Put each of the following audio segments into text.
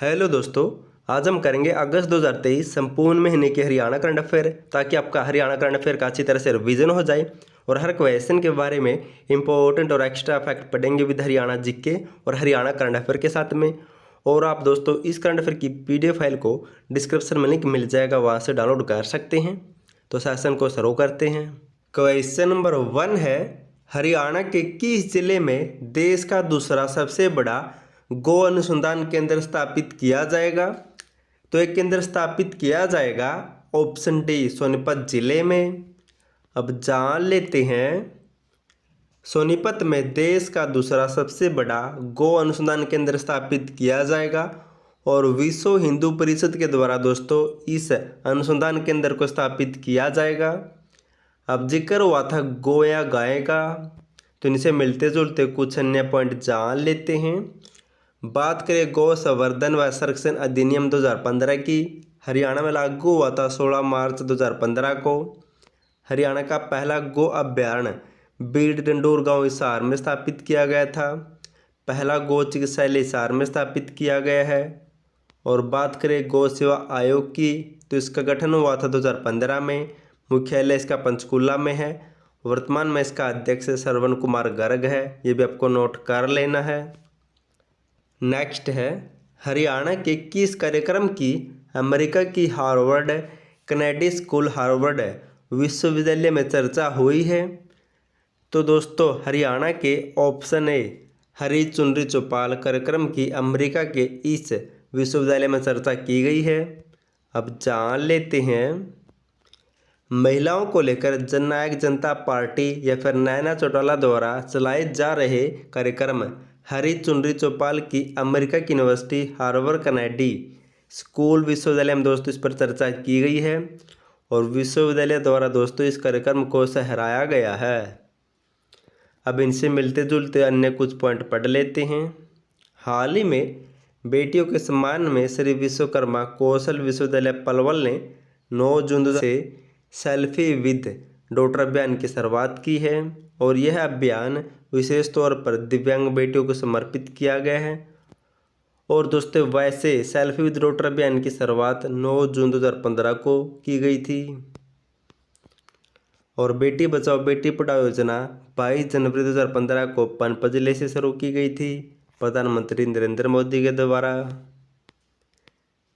Hello दोस्तों, आज हम करेंगे अगस्त 2023 संपूर्ण महीने के हरियाणा करंट अफेयर, ताकि आपका हरियाणा करंट अफेयर का अच्छी तरह से रिवीजन हो जाए और हर क्वेश्चन के बारे में इंपॉर्टेंट और एक्स्ट्रा फैक्ट पढ़ेंगे विद हरियाणा जीके और हरियाणा करंट अफेयर के साथ में। और आप दोस्तों इस करंट अफेयर की पीडीएफ फाइल को डिस्क्रिप्शन में लिंक मिल जाएगा, वहाँ से डाउनलोड कर सकते हैं। तो सेशन को शुरू करते हैं। क्वेश्चन नंबर 1 है, हरियाणा के किस जिले में देश का दूसरा सबसे बड़ा गो अनुसंधान केंद्र स्थापित किया जाएगा? तो एक केंद्र स्थापित किया जाएगा ऑप्शन डी सोनीपत जिले में। अब जान लेते हैं, सोनीपत में देश का दूसरा सबसे बड़ा गो अनुसंधान केंद्र स्थापित किया जाएगा और विश्व हिंदू परिषद के द्वारा दोस्तों इस अनुसंधान केंद्र को स्थापित किया जाएगा। अब जिक्र हुआ था गो या गाय का, तो इनसे मिलते जुलते कुछ अन्य पॉइंट जान लेते हैं। बात करें गौ संवर्धन व संरक्षण अधिनियम 2015 की, हरियाणा में लागू हुआ था 16 मार्च 2015 को। हरियाणा का पहला गो अभ्यारण्य बीड़ डंडोर गांव हिसार में स्थापित किया गया था। पहला गो चिकित्सालय हिसार में स्थापित किया गया है। और बात करें गौ सेवा आयोग की, तो इसका गठन हुआ था 2015 में। मुख्यालय इसका पंचकूला में है। वर्तमान में इसका अध्यक्ष श्रवण कुमार गर्ग है, ये भी आपको नोट कर लेना है। नेक्स्ट है, हरियाणा के किस कार्यक्रम की अमेरिका की हार्वर्ड कैनेडी स्कूल हार्वर्ड विश्वविद्यालय में चर्चा हुई है? तो दोस्तों हरियाणा के ऑप्शन ए हरी चुनरी चौपाल कार्यक्रम की अमेरिका के इस विश्वविद्यालय में चर्चा की गई है। अब जान लेते हैं, महिलाओं को लेकर जननायक जनता पार्टी या फिर नैना चौटाला द्वारा चलाए जा रहे कार्यक्रम हरी चुनरी चौपाल की अमेरिका की यूनिवर्सिटी हार्वर्ड कैनेडी स्कूल विश्वविद्यालय में दोस्तों इस पर चर्चा की गई है और विश्वविद्यालय द्वारा दोस्तों इस कार्यक्रम को सहराया गया है। अब इनसे मिलते जुलते अन्य कुछ पॉइंट पढ़ लेते हैं। हाल ही में बेटियों के सम्मान में श्री विश्वकर्मा कौशल विश्वविद्यालय पलवल ने 9 जून से सेल्फी विद डॉटर अभियान की शुरुआत की है और यह अभियान विशेष तौर पर दिव्यांग बेटियों को समर्पित किया गया है। और दोस्तों वैसे सेल्फी विद डॉटर अभियान की शुरुआत 9 जून 2015 को की गई थी। और बेटी बचाओ बेटी पढ़ाओ योजना 22 जनवरी 2015 को पनपत जिले से शुरू की गई थी, प्रधानमंत्री नरेंद्र मोदी के द्वारा।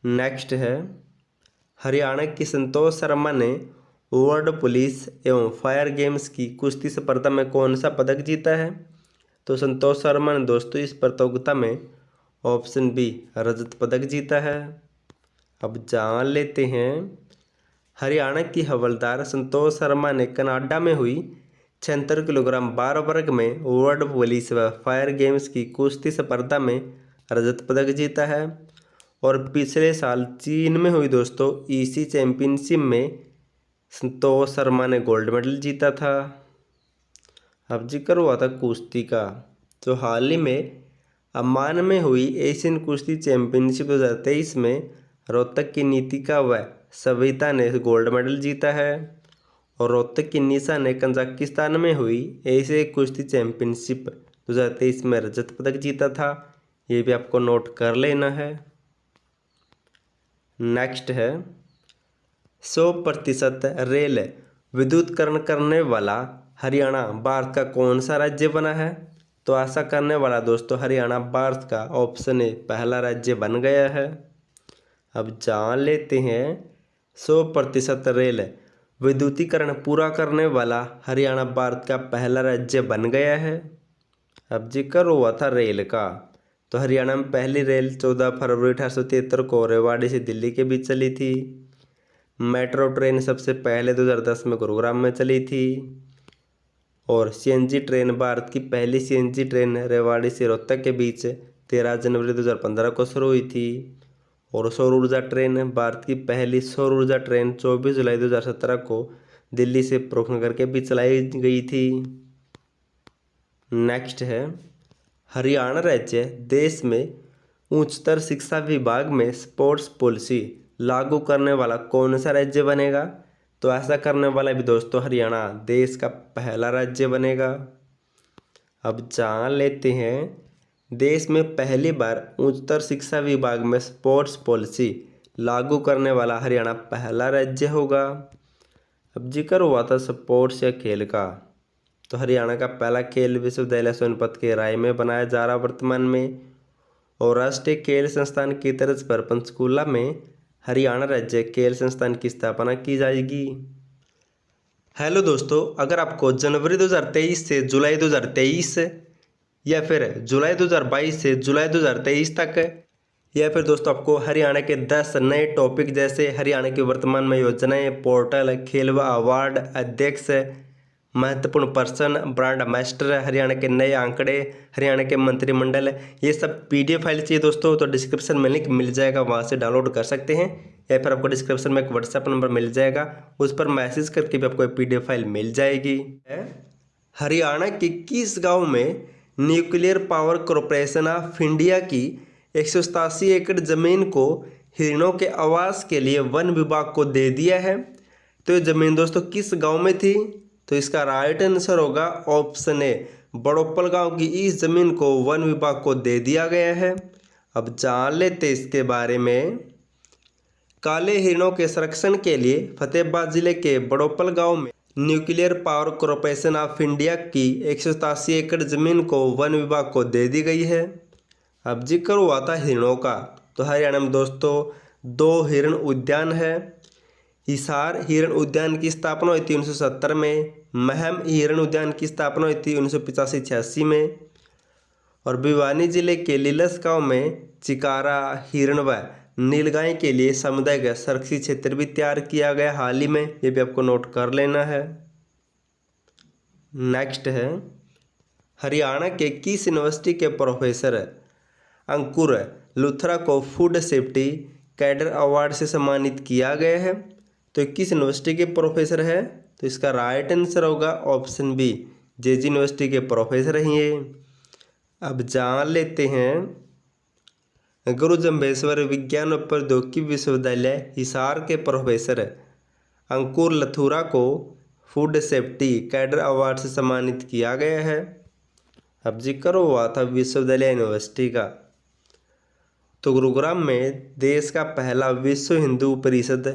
नेक्स्ट है, हरियाणा की संतोष शर्मा ने वर्ल्ड पुलिस एवं फायर गेम्स की कुश्ती स्पर्धा में कौन सा पदक जीता है? तो संतोष शर्मा ने दोस्तों इस प्रतियोगिता में ऑप्शन बी रजत पदक जीता है। अब जान लेते हैं, हरियाणा की हवलदार संतोष शर्मा ने कनाडा में हुई 76 किलोग्राम बार वर्ग में वर्ल्ड पुलिस व फायर गेम्स की कुश्ती स्पर्धा में रजत पदक जीता है। और पिछले साल चीन में हुई दोस्तों ईसी चैंपियनशिप में संतोष शर्मा ने गोल्ड मेडल जीता था। अब जिक्र हुआ था कुश्ती का, तो हाल ही में अम्मान में हुई एशियन कुश्ती चैंपियनशिप 2023 में रोहतक की नीतिका व सविता ने गोल्ड मेडल जीता है और रोहतक की निशा ने कजाकिस्तान में हुई एशियाई कुश्ती चैंपियनशिप 2023 में रजत पदक जीता था, ये भी आपको नोट कर लेना है। नेक्स्ट है, 100% रेल विद्युतीकरण करने वाला हरियाणा भारत का कौन सा राज्य बना है? तो ऐसा करने वाला दोस्तों हरियाणा भारत का ऑप्शन ए पहला राज्य बन गया है। अब जान लेते हैं, 100% रेल विद्युतीकरण पूरा करने वाला हरियाणा भारत का पहला राज्य बन गया है। अब जिक्र हुआ था रेल का, तो हरियाणा में पहली रेल 14 फरवरी 1873 को रेवाड़ी से दिल्ली के बीच चली थी। मेट्रो ट्रेन सबसे पहले 2010 में गुरुग्राम में चली थी। और सीएनजी ट्रेन भारत की पहली सीएनजी ट्रेन रेवाड़ी से रोहतक के बीच 13 जनवरी 2015 को शुरू हुई थी। और सौर ऊर्जा ट्रेन भारत की पहली सौर ऊर्जा ट्रेन 24 जुलाई 2017 को दिल्ली से प्रोखनगर के बीच चलाई गई थी। नेक्स्ट है, हरियाणा राज्य देश में उच्चतर शिक्षा विभाग में स्पोर्ट्स पॉलिसी लागू करने वाला कौन सा राज्य बनेगा? तो ऐसा करने वाला भी दोस्तों हरियाणा देश का पहला राज्य बनेगा। अब जान लेते हैं, देश में पहली बार उच्चतर शिक्षा विभाग में स्पोर्ट्स पॉलिसी लागू करने वाला हरियाणा पहला राज्य होगा। अब जिक्र हुआ था स्पोर्ट्स या खेल का, तो हरियाणा का पहला खेल विश्वविद्यालय सोनीपत के राय में बनाया जा रहा वर्तमान में, और राष्ट्रीय खेल संस्थान की तर्ज पर पंचकूला में हरियाणा राज्य खेल संस्थान की स्थापना की जाएगी। हेलो दोस्तों, अगर आपको जनवरी 2023 से जुलाई 2023 या फिर जुलाई 2022 से जुलाई 2023 तक, या फिर दोस्तों आपको हरियाणा के 10 नए टॉपिक जैसे हरियाणा की वर्तमान में योजनाएं, पोर्टल, खेल व अवार्ड, अध्यक्ष, महत्वपूर्ण पर्सन, ब्रांड एम्बेसडर, हरियाणा के नए आंकड़े, हरियाणा के मंत्रिमंडल, ये सब PDF फाइल चाहिए दोस्तों तो डिस्क्रिप्शन में लिंक मिल जाएगा, वहाँ से डाउनलोड कर सकते हैं, या फिर आपको डिस्क्रिप्शन में एक व्हाट्सएप नंबर मिल जाएगा, उस पर मैसेज करके भी आपको PDF फाइल मिल जाएगी। हरियाणा के किस गाँव में nuclear power corporation of India की 187 एकड़ जमीन को हिरणों के आवास के लिए वन विभाग को दे दिया है? तो ये जमीन दोस्तों किस गांव में थी? तो इसका राइट आंसर होगा ऑप्शन ए, बड़ोपल गांव की इस जमीन को वन विभाग को दे दिया गया है। अब जान लेते इसके बारे में। काले हिरणों के संरक्षण के लिए फतेहाबाद जिले के बड़ोपल गांव में nuclear power corporation of India की 187 एकड़ जमीन को वन विभाग को दे दी गई है। अब जिक्र हुआ था हिरणों का, तो हरियाणा में दोस्तों 2 हिरण उद्यान है। हिसार हिरण उद्यान की स्थापना हुई थी 1970 में, महम हिरण उद्यान की स्थापना हुई थी 1985-86 में, और भिवानी जिले के लीलस गांव में चिकारा, हिरण व नीलगाय के लिए सामुदायिक संरक्षित क्षेत्र भी तैयार किया गया हाल ही में, ये भी आपको नोट कर लेना है। नेक्स्ट है, हरियाणा के किस यूनिवर्सिटी के प्रोफेसर अंकुर लुथरा को फूड सेफ्टी कैडर अवार्ड से सम्मानित किया गया है? तो किस यूनिवर्सिटी के प्रोफेसर है? तो इसका राइट आंसर होगा ऑप्शन बी, JG यूनिवर्सिटी के प्रोफेसर हैं ये। अब जान लेते हैं, गुरु जम्भेश्वर विज्ञान व प्रौद्योगिकी विश्वविद्यालय हिसार के प्रोफेसर अंकुर लथुरा को फूड सेफ्टी कैडर अवार्ड से सम्मानित किया गया है। अब जिक्र हुआ था विश्वविद्यालय यूनिवर्सिटी का, तो गुरुग्राम में देश का पहला विश्व हिंदू परिषद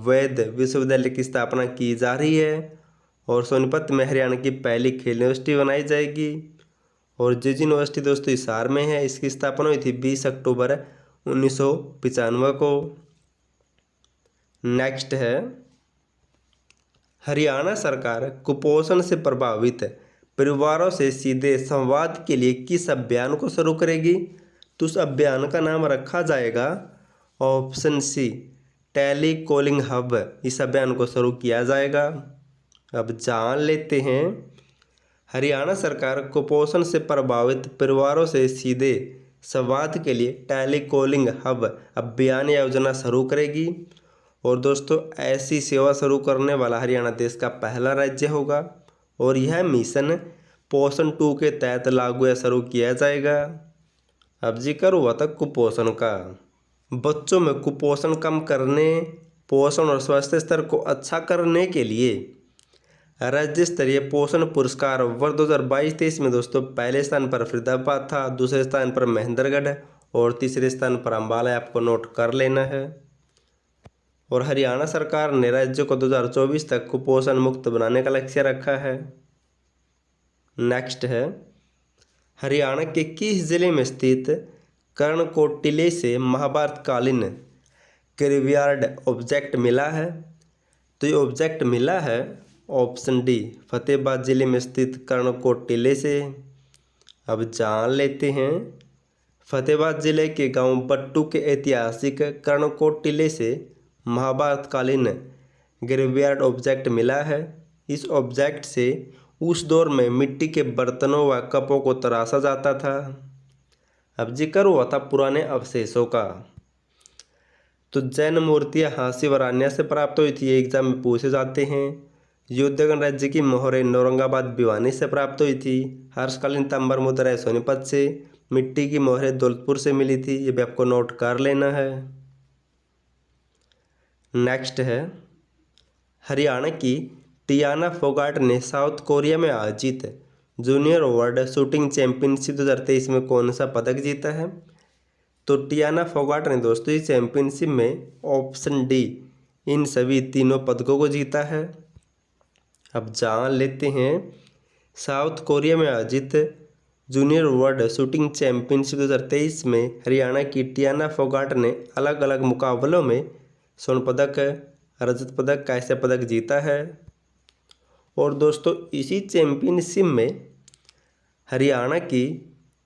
वैध विश्वविद्यालय की स्थापना की जा रही है, और सोनीपत में हरियाणा की पहली खेल यूनिवर्सिटी बनाई जाएगी, और JG यूनिवर्सिटी दोस्तों हिसार में है। इसकी स्थापना हुई थी 20 अक्टूबर 1995 को। नेक्स्ट है, हरियाणा सरकार कुपोषण से प्रभावित परिवारों से सीधे संवाद के लिए किस अभियान को शुरू करेगी? तो उस अभियान का नाम रखा जाएगा option C, telecalling hub. इस अभियान को शुरू किया जाएगा। अब जान लेते हैं, हरियाणा सरकार कुपोषण से प्रभावित परिवारों से सीधे संवाद के लिए टेली कॉलिंग हब अभियान योजना शुरू करेगी, और दोस्तों ऐसी सेवा शुरू करने वाला हरियाणा देश का पहला राज्य होगा, और यह मिशन पोषण 2 के तहत लागू या शुरू किया जाएगा। अब जिक्र हुआ था कुपोषण का। बच्चों में कुपोषण कम करने, पोषण और स्वास्थ्य स्तर को अच्छा करने के लिए राज्य स्तरीय पोषण पुरस्कार वर्ष 2022-23 में दोस्तों पहले स्थान पर फरीदाबाद था, दूसरे स्थान पर महेंद्रगढ़ और तीसरे स्थान पर अंबाला, आपको नोट कर लेना है। और हरियाणा सरकार ने राज्य को 2024 तक कुपोषण मुक्त बनाने का लक्ष्य रखा है। नेक्स्ट है, हरियाणा के किस जिले में स्थित कर्णकोट टीले से महाभारत कालीन ग्रेवयार्ड ऑब्जेक्ट मिला है? तो ये ऑब्जेक्ट मिला है ऑप्शन डी, फतेहाबाद जिले में स्थित कर्णकोट टीले से। अब जान लेते हैं, फतेहाबाद जिले के गांव बट्टू के ऐतिहासिक कर्णकोट टीले से महाभारत कालीन ग्रेवयार्ड ऑब्जेक्ट मिला है। इस ऑब्जेक्ट से उस दौर में मिट्टी के बर्तनों व कपों को तराशा जाता था। अब जिक्र हुआ था पुराने अवशेषों का, तो जैन मूर्तियाँ हाँसी व रान्या से प्राप्त हुई थी, एग्जाम में पूछे जाते हैं। युद्ध गणराज्य की मोहरें औरंगाबाद भिवानी से प्राप्त हुई थी। हर्षकालीन तांबर मुद्राएं सोनीपत से। मिट्टी की मोहरें दौलतपुर से मिली थी, ये भी आपको नोट कर लेना है। नेक्स्ट है, हरियाणा की टियाना फोगाट ने साउथ कोरिया में आयोजित जूनियर वर्ल्ड शूटिंग चैंपियनशिप 2023 में कौन सा पदक जीता है? तो टियाना फोगाट ने दोस्तों इस चैंपियनशिप में ऑप्शन डी इन सभी तीनों पदकों को जीता है। अब जान लेते हैं साउथ कोरिया में आयोजित जूनियर वर्ल्ड शूटिंग चैंपियनशिप 2023 में हरियाणा की टियाना फोगाट ने अलग अलग मुकाबलों में स्वर्ण पदक, रजत पदक, कांस्य पदक जीता है। और दोस्तों इसी चैंपियनशिप में हरियाणा की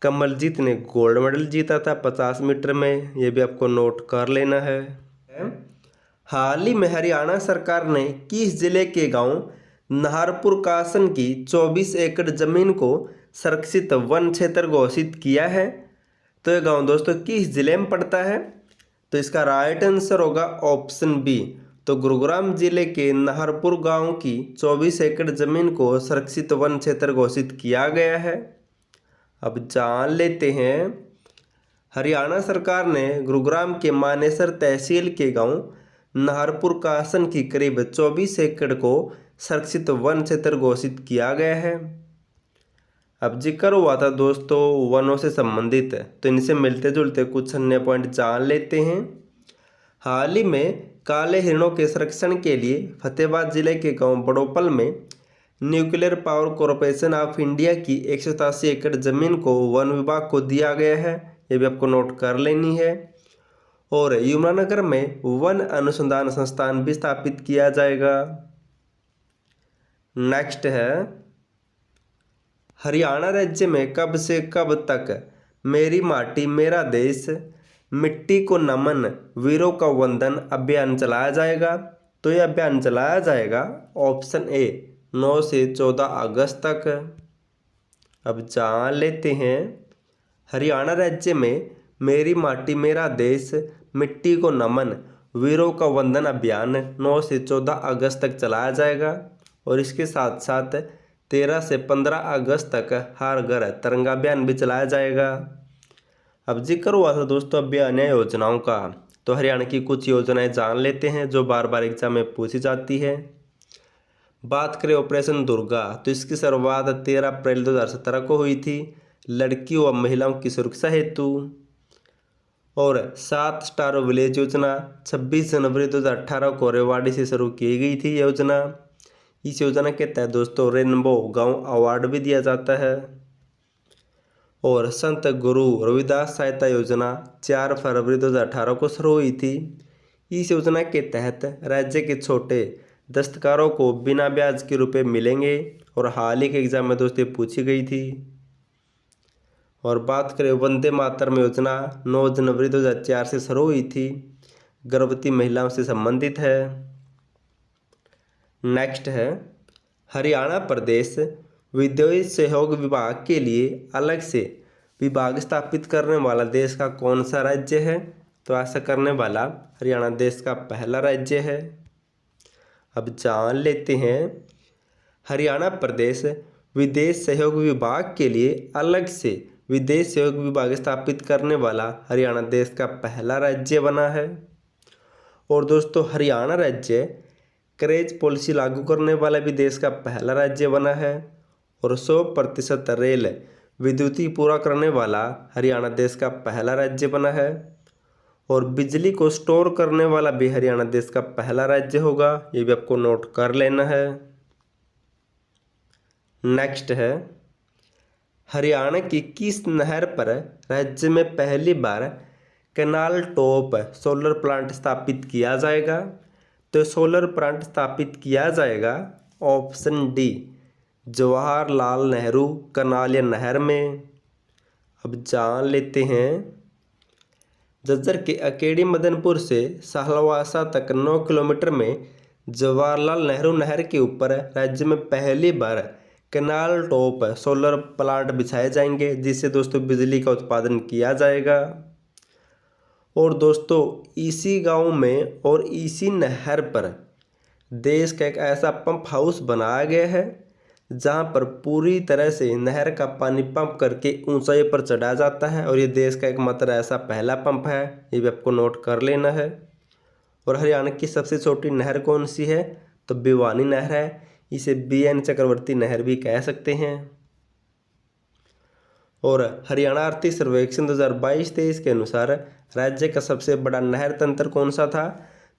कमलजीत ने गोल्ड मेडल जीता था 50 मीटर में, ये भी आपको नोट कर लेना है। हाल ही में हरियाणा सरकार ने किस जिले के गांव नाहरपुर कासन की 24 एकड़ जमीन को संरक्षित वन क्षेत्र घोषित किया है? तो ये गांव दोस्तों किस जिले में पड़ता है? तो इसका राइट आंसर होगा ऑप्शन बी। तो गुरुग्राम जिले के नाहरपुर गांव की 24 एकड़ जमीन को संरक्षित वन क्षेत्र घोषित किया गया है। अब जान लेते हैं हरियाणा सरकार ने गुरुग्राम के मानेसर तहसील के गांव नाहरपुर कासन की करीब 24 एकड़ को संरक्षित वन क्षेत्र घोषित किया गया है। अब जिक्र हुआ था दोस्तों वनों से संबंधित, तो इनसे मिलते जुलते कुछ अन्य पॉइंट जान लेते हैं। हाल ही में काले हिरणों के संरक्षण के लिए फतेहाबाद जिले के गांव बड़ोपल में nuclear power corporation of India की 187 एकड़ जमीन को वन विभाग को दिया गया है, ये भी आपको नोट कर लेनी है। और यमुनानगर में वन अनुसंधान संस्थान भी स्थापित किया जाएगा। नेक्स्ट है हरियाणा राज्य में कब से कब तक मेरी माटी मेरा देश मिट्टी को नमन वीरों का वंदन अभियान चलाया जाएगा? तो यह अभियान चलाया जाएगा ऑप्शन ए 9 से 14 अगस्त तक। अब जान लेते हैं हरियाणा राज्य में मेरी माटी मेरा देश मिट्टी को नमन वीरों का वंदन अभियान 9 से 14 अगस्त तक चलाया जाएगा। और इसके साथ साथ 13 से 15 अगस्त तक हर घर तिरंगा अभियान भी चलाया जाएगा। अब जिक्र हुआ था दोस्तों अभियान योजनाओं का, तो हरियाणा की कुछ योजनाएं जान लेते हैं जो बार बार एग्जाम में पूछी जाती है। बात करें ऑपरेशन दुर्गा, तो इसकी शुरुआत 13 अप्रैल 2017 को हुई थी लड़कियों व महिलाओं की सुरक्षा हेतु। और 7 स्टार विलेज योजना 26 जनवरी 2018 को रेवाड़ी से शुरू की गई थी योजना। इस योजना के तहत दोस्तों रेनबो गांव अवार्ड भी दिया जाता है। और संत गुरु रविदास सहायता योजना 4 फरवरी 2018 को शुरू हुई थी। इस योजना के तहत राज्य के छोटे दस्तकारों को बिना ब्याज के रुपए मिलेंगे और हाल ही के एग्जाम में दोस्तों पूछी गई थी। और बात करें वंदे मातरम योजना 9 जनवरी 2004 से शुरू हुई थी, गर्भवती महिलाओं से संबंधित है। नेक्स्ट है हरियाणा प्रदेश विद्युत सहयोग विभाग के लिए अलग से विभाग स्थापित करने वाला देश का कौन सा राज्य है? तो ऐसा करने वाला हरियाणा देश का पहला राज्य है। अब जान लेते हैं हरियाणा प्रदेश विदेश सहयोग विभाग के लिए अलग से विदेश सहयोग विभाग स्थापित करने वाला हरियाणा देश का पहला राज्य बना है। और दोस्तों हरियाणा राज्य करेज पॉलिसी लागू करने वाला भी देश का पहला राज्य बना है। और 100% रेल विद्युती पूरा करने वाला हरियाणा देश का पहला राज्य बना है। और बिजली को स्टोर करने वाला भी हरियाणा देश का पहला राज्य होगा, ये भी आपको नोट कर लेना है। नेक्स्ट है हरियाणा की किस नहर पर राज्य में पहली बार कैनाल टॉप सोलर प्लांट स्थापित किया जाएगा? तो सोलर प्लांट स्थापित किया जाएगा option D Jawaharlal Nehru canal या नहर में। अब जान लेते हैं झज्जर के अकेडी मदनपुर से साहलवासा तक 9 किलोमीटर में जवाहरलाल नेहरू नहर के ऊपर राज्य में पहली बार कैनाल टॉप सोलर प्लांट बिछाए जाएंगे, जिससे दोस्तों बिजली का उत्पादन किया जाएगा। और दोस्तों इसी गांव में और इसी नहर पर देश का एक ऐसा पंप हाउस बनाया गया है जहां पर पूरी तरह से नहर का पानी पंप करके ऊंचाई पर चढ़ाया जाता है। और ये देश का एकमात्र ऐसा पहला पंप है, ये भी आपको नोट कर लेना है। और हरियाणा की सबसे छोटी नहर कौन सी है? तो भिवानी नहर है, इसे BN चक्रवर्ती नहर भी कह सकते हैं। और हरियाणा आर्थिक सर्वेक्षण 2022-23 के अनुसार राज्य का सबसे बड़ा नहर तंत्र कौन सा था,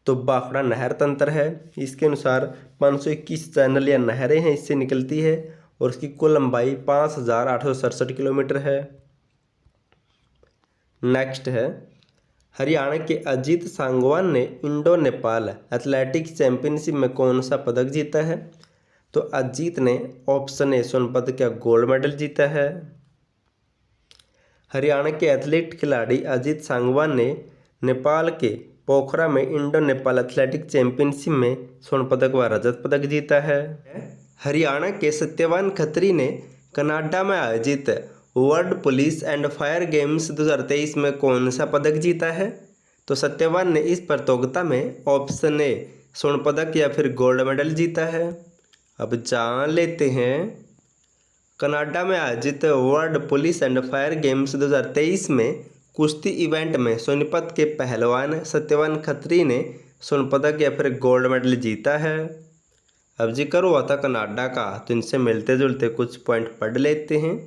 तो भाखड़ा नहर तंत्र है। इसके अनुसार 521 चैनल या नहरें हैं इससे निकलती है और इसकी कुल लंबाई 5867 किलोमीटर है। नेक्स्ट है, हरियाणा के अजीत सांगवान ने इंडो नेपाल एथलेटिक्स चैंपियनशिप में कौन सा पदक जीता है, तो अजीत ने ऑप्शन ए स्वर्ण पदक या गोल्ड मेडल जीता है। हरियाणा के एथलीट खिलाड़ी अजीत सांगवान ने नेपाल के पोखरा में इंडो नेपाल एथलेटिक्स चैंपियनशिप में स्वर्ण पदक व रजत पदक जीता है। हरियाणा के सत्यवान खत्री ने कनाडा में आयोजित world police and fire games 2023 में कौन सा पदक जीता है, तो सत्यवान ने इस प्रतियोगिता में ऑप्शन ए स्वर्ण पदक या फिर गोल्ड मेडल जीता है। अब जान लेते हैं, कनाडा में आयोजित world police and fire games 2023 में कुश्ती इवेंट में सोनीपत के पहलवान सत्यवान खत्री ने स्वर्ण पदक या फिर गोल्ड मेडल जीता है। अब जिक्र हुआ था कनाडा का, तो इनसे मिलते जुलते कुछ पॉइंट पढ़ लेते हैं।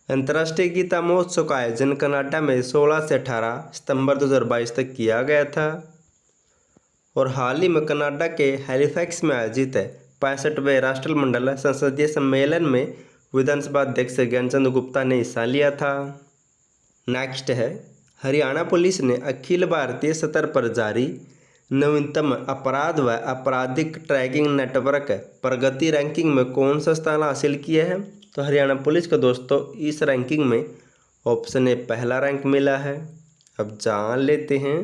अंतर्राष्ट्रीय गीता महोत्सव का आयोजन कनाडा में 16 से 18 सितंबर 2022 तक किया गया था। और हाल ही में कनाडा के हैलिफैक्स में आयोजित 65वें राष्ट्रमंडल संसदीय सम्मेलन में विधानसभा अध्यक्ष ज्ञानचंद गुप्ता ने हिस्सा लिया था। नेक्स्ट है, हरियाणा पुलिस ने अखिल भारतीय स्तर पर जारी नवीनतम अपराध व आपराधिक ट्रैकिंग नेटवर्क प्रगति रैंकिंग में कौन सा स्थान हासिल किया है, तो हरियाणा पुलिस को दोस्तों इस रैंकिंग में ऑप्शन ए पहला रैंक मिला है। अब जान लेते हैं,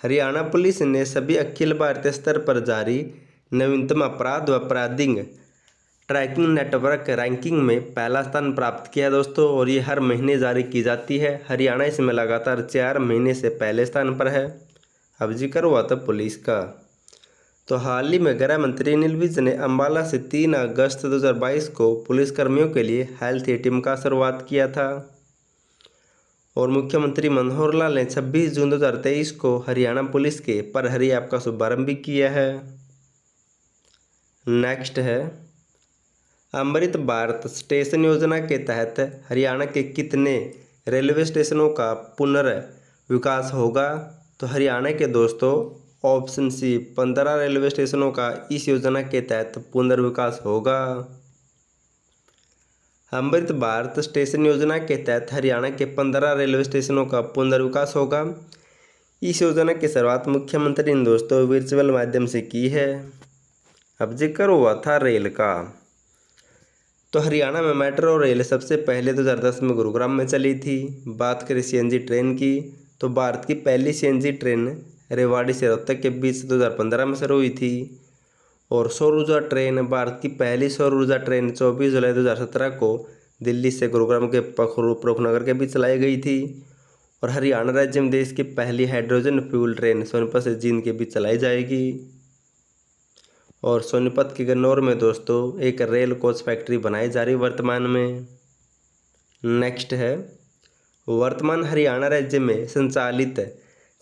हरियाणा पुलिस ने सभी अखिल भारतीय स्तर पर जारी नवीनतम अपराध व आपराधिक ट्रैकिंग नेटवर्क रैंकिंग में पहला स्थान प्राप्त किया दोस्तों, और ये हर महीने जारी की जाती है। हरियाणा इसमें लगातार 4 महीने से पहले स्थान पर है। अब जिक्र हुआ था पुलिस का, तो हाल ही में गृह मंत्री अनिल विज ने अम्बाला से 3 अगस्त 2022 को पुलिसकर्मियों के लिए हेल्थ टीम का शुरुआत किया था। और मुख्यमंत्री मनोहर लाल ने 26 जून 2023 को हरियाणा पुलिस के प्रहरी ऐप का शुभारंभ भी किया है। नेक्स्ट है, अमृत भारत स्टेशन योजना के तहत हरियाणा के कितने रेलवे स्टेशनों का पुनर्विकास होगा, तो हरियाणा के दोस्तों ऑप्शन सी 15 रेलवे स्टेशनों का इस योजना के तहत पुनर्विकास होगा। अमृत भारत स्टेशन योजना के तहत हरियाणा के 15 रेलवे स्टेशनों का पुनर्विकास होगा। इस योजना की शुरुआत मुख्यमंत्री ने दोस्तों वर्चुअल माध्यम से की है। अब जिक्र हुआ था रेल का, तो हरियाणा में मेट्रो रेल सबसे पहले 2010 में गुरुग्राम में चली थी। बात करें सीएनजी ट्रेन की, तो भारत की पहली सीएनजी ट्रेन रेवाड़ी से रोहतक के बीच 2015 में शुरू हुई थी। और सौर ऊर्जा ट्रेन, भारत की पहली सौर ऊर्जा ट्रेन 24 जुलाई 2017 को दिल्ली से गुरुग्राम के पखरूनगर के बीच चलाई गई थी। और हरियाणा राज्य में देश की पहली हाइड्रोजन फ्यूल ट्रेन सोनीपत से जींद के बीच चलाई जाएगी। और सोनीपत के गन्नौर में दोस्तों एक रेल कोच फैक्ट्री बनाई जा रही वर्तमान में। नेक्स्ट है, वर्तमान हरियाणा राज्य में संचालित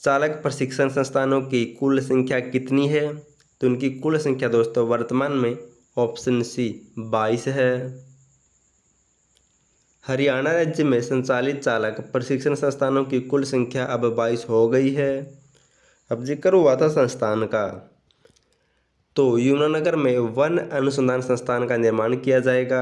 चालक प्रशिक्षण संस्थानों की कुल संख्या कितनी है, तो उनकी कुल संख्या दोस्तों वर्तमान में ऑप्शन सी 22 है। हरियाणा राज्य में संचालित चालक प्रशिक्षण संस्थानों की कुल संख्या अब 22 हो गई है। अब जिक्र हुआ था संस्थान का, तो यमुनानगर में वन अनुसंधान संस्थान का निर्माण किया जाएगा।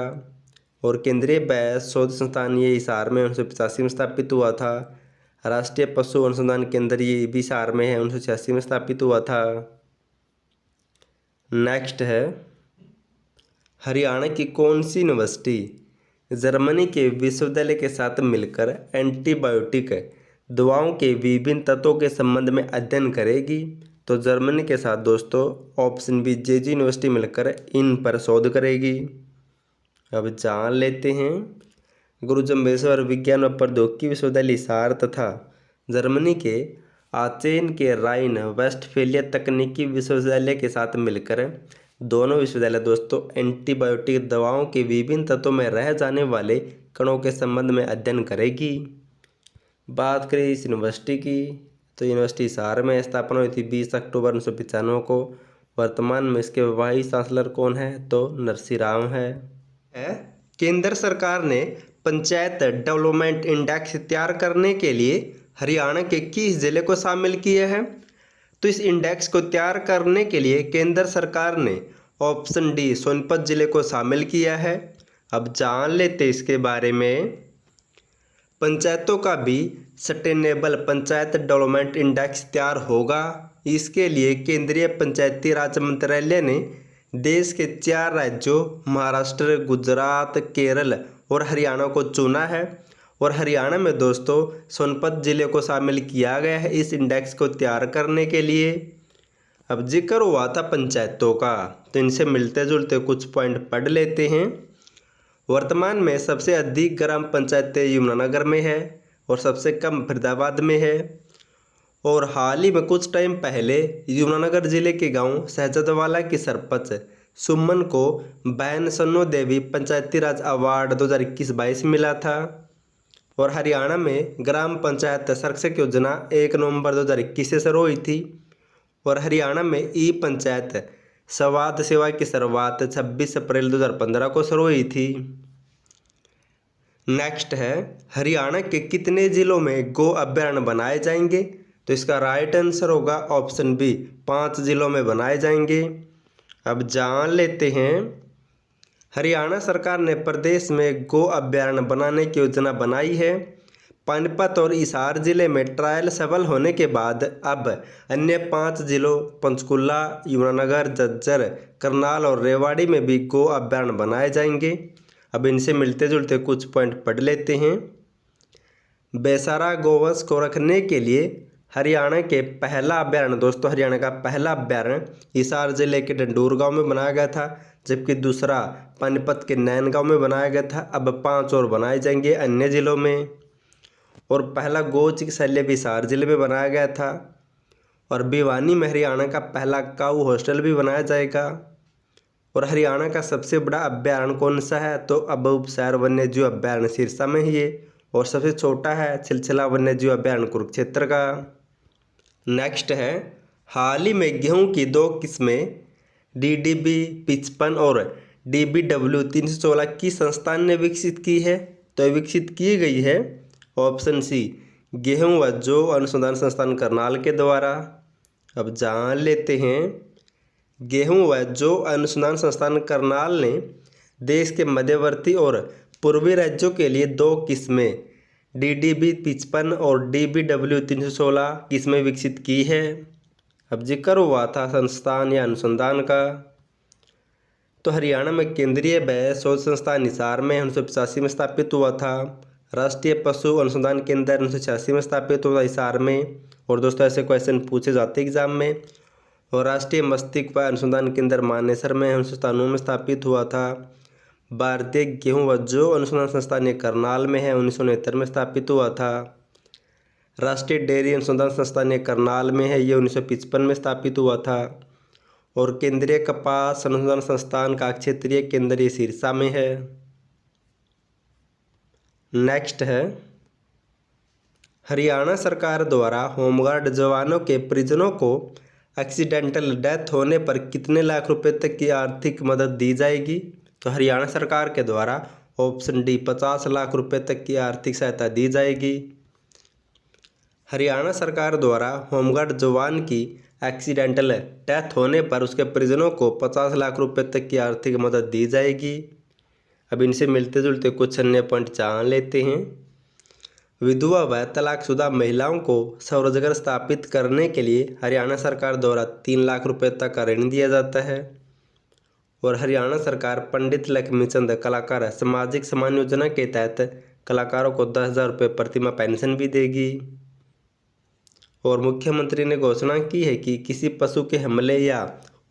और केंद्रीय बैस शोध संस्थान ये हिसार में 1985 में स्थापित हुआ था। राष्ट्रीय पशु अनुसंधान केंद्र ये भी हिसार में है, 1986 में स्थापित हुआ था। नेक्स्ट है, हरियाणा की कौन सी यूनिवर्सिटी जर्मनी के विश्वविद्यालय के साथ मिलकर एंटीबायोटिक दवाओं के विभिन्न तत्वों के संबंध में अध्ययन करेगी, तो जर्मनी के साथ दोस्तों ऑप्शन बी जेजी यूनिवर्सिटी मिलकर इन पर शोध करेगी। अब जान लेते हैं, गुरु जम्बेश्वर विज्ञान व प्रौद्योगिकी विश्वविद्यालय हिसार तथा जर्मनी के आचेन के राइन वेस्टफेलिया तकनीकी विश्वविद्यालय के साथ मिलकर दोनों विश्वविद्यालय दोस्तों एंटीबायोटिक दवाओं के विभिन्न तत्वों में रह जाने वाले कणों के संबंध में अध्ययन करेगी। बात करें इस यूनिवर्सिटी की, तो यूनिवर्सिटी हिसार में स्थापना हुई थी 20 अक्टूबर 1995 को। वर्तमान में इसके वाइस चांसलर कौन है, तो नरसी राव है। केंद्र सरकार ने पंचायत डेवलपमेंट इंडेक्स तैयार करने के लिए हरियाणा के किस जिले को शामिल किया है? तो इस इंडेक्स को तैयार करने के लिए केंद्र सरकार ने ऑप्शन डी सोनीपत जिले को शामिल किया है। अब जान लेते इसके बारे में। पंचायतों का भी सस्टेनेबल पंचायत डेवलपमेंट इंडेक्स तैयार होगा। इसके लिए केंद्रीय पंचायती राज मंत्रालय ने देश के 4 राज्यों महाराष्ट्र, गुजरात, केरल और हरियाणा को चुना है। और हरियाणा में दोस्तों सोनीपत जिले को शामिल किया गया है इस इंडेक्स को तैयार करने के लिए। अब जिक्र हुआ था पंचायतों का, तो इनसे मिलते जुलते कुछ पॉइंट पढ़ लेते हैं। वर्तमान में सबसे अधिक ग्राम पंचायतें यमुनानगर में है और सबसे कम फरीदाबाद में है। और हाल ही में कुछ टाइम पहले यमुनानगर जिले के गांव शहजादवाला की सरपंच सुमन को बहन सन्नो देवी पंचायती राज अवार्ड 2021-22 मिला था। और हरियाणा में ग्राम पंचायत संरक्षक योजना 1 नवंबर 2021 से शुरू हुई थी। और हरियाणा में ई पंचायत संवाद सेवा की शुरुआत 26 अप्रैल 2015 को शुरू हुई थी। नेक्स्ट है, हरियाणा के कितने जिलों में गो अभयारण्य बनाए जाएंगे? तो इसका राइट आंसर होगा ऑप्शन बी, 5 जिलों में बनाए जाएंगे। अब जान लेते हैं, हरियाणा सरकार ने प्रदेश में गो अभयारण्य बनाने की योजना बनाई है। पानीपत और हिसार जिले में ट्रायल सफल होने के बाद अब अन्य 5 जिलों पंचकुला, यमुनानगर, झज्जर, करनाल और रेवाड़ी में भी गो अभयारण्य बनाए जाएंगे। अब इनसे मिलते जुलते कुछ पॉइंट पढ़ लेते हैं। बेसारा गोवंश को रखने के लिए हरियाणा के पहला अभयारण्य दोस्तों, हरियाणा का पहला अभयारण्य हिसार जिले के डंडूर गांव में बनाया गया था, जबकि दूसरा पानीपत के नैन गांव में बनाया गया था। अब 5 और बनाए जाएंगे अन्य जिलों में। और पहला गौ चिकित्सालय भी हिसार जिले में बनाया गया था। और भिवानी में हरियाणा का पहला काऊ हॉस्टल भी बनाया जाएगा। और हरियाणा का सबसे बड़ा अभयारण्य कौन सा है? तो अबूबसैर वन्यजीव अभयारण्य सिरसा में ही है। और सबसे छोटा है छिलछिला वन्यजीव अभयारण्य कुरुक्षेत्र का। नेक्स्ट है, हाल ही में गेहूं की 2 किस्में DDB 55 और DBW 316 की संस्थान ने विकसित की है। तो विकसित की गई है ऑप्शन सी, गेहूं व जौ अनुसंधान संस्थान करनाल के द्वारा। अब जान लेते हैं, गेहूं व जौ अनुसंधान संस्थान करनाल ने देश के मध्यवर्ती और पूर्वी राज्यों के लिए 2 किस्में DDB 55 और DBW 316 किस्में विकसित की है। अब जिक्र हुआ था संस्थान या अनुसंधान का, तो हरियाणा में केंद्रीय व्यय शोध संस्थान हिसार में 1985 में स्थापित हुआ था। राष्ट्रीय पशु अनुसंधान केंद्र 1986 में स्थापित हुआ हिसार में। और दोस्तों ऐसे क्वेश्चन पूछे जाते एग्जाम में। और राष्ट्रीय मस्तिष्क व अनुसंधान केंद्र मानेसर में 1997 में स्थापित हुआ था। भारतीय गेहूं व जौ अनुसंधान संस्थान ये करनाल में है, 1969 में स्थापित हुआ था। राष्ट्रीय डेयरी अनुसंधान संस्थान ये करनाल में है, ये 1955 में स्थापित हुआ था। और केंद्रीय कपास अनुसंधान संस्थान का क्षेत्रीय केंद्र ये सिरसा में है। नेक्स्ट है, हरियाणा सरकार द्वारा होमगार्ड जवानों के परिजनों को एक्सीडेंटल डेथ होने पर कितने लाख रुपए तक की आर्थिक मदद दी जाएगी? तो हरियाणा सरकार के द्वारा ऑप्शन डी 50 लाख रुपए तक की आर्थिक सहायता दी जाएगी। हरियाणा सरकार द्वारा होमगार्ड जवान की एक्सीडेंटल डेथ होने पर उसके परिजनों को 50 लाख रुपए तक की आर्थिक मदद दी जाएगी। अब इनसे मिलते जुलते कुछ अन्य पॉइंट जान लेते हैं। विधवा व तलाकशुदा महिलाओं को स्वरोजगार स्थापित करने के लिए हरियाणा सरकार द्वारा 3 लाख रुपए तक का ऋण दिया जाता है। और हरियाणा सरकार पंडित लक्ष्मीचंद कलाकार सामाजिक सम्मान योजना के तहत कलाकारों को 10,000 रुपये प्रतिमाह पेंशन भी देगी। और मुख्यमंत्री ने घोषणा की है कि किसी पशु के हमले या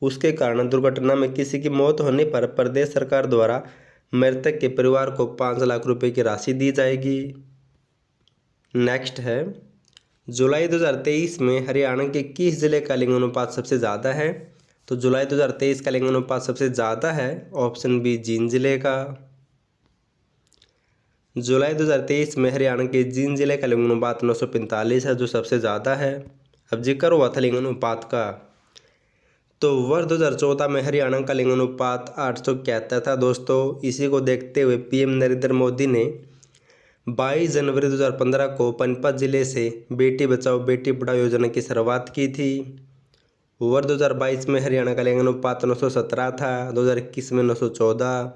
उसके कारण दुर्घटना में किसी की मौत होने पर प्रदेश सरकार द्वारा मृतक के परिवार को 5 लाख रुपए की राशि दी जाएगी। नेक्स्ट है, जुलाई 2023 में हरियाणा के किस जिले का लिंग अनुपात सबसे ज़्यादा है? तो जुलाई 2023 का लिंग अनुपात सबसे ज़्यादा है ऑप्शन बी, जींद जिले का। जुलाई 2023 में हरियाणा के जींद जिले का लिंग अनुपात 945 है, जो सबसे ज़्यादा है। अब जिक्र हुआ था लिंग अनुपात का, तो वर्ष 2014 में हरियाणा का लिंग अनुपात 871 था दोस्तों। इसी को देखते हुए PM नरेंद्र मोदी ने 22 जनवरी 2015 को पानीपत जिले से बेटी बचाओ बेटी पढ़ाओ योजना की शुरुआत की थी। वर्ष 2022 में हरियाणा का लिंग अनुपात 917 था, 2021 में 914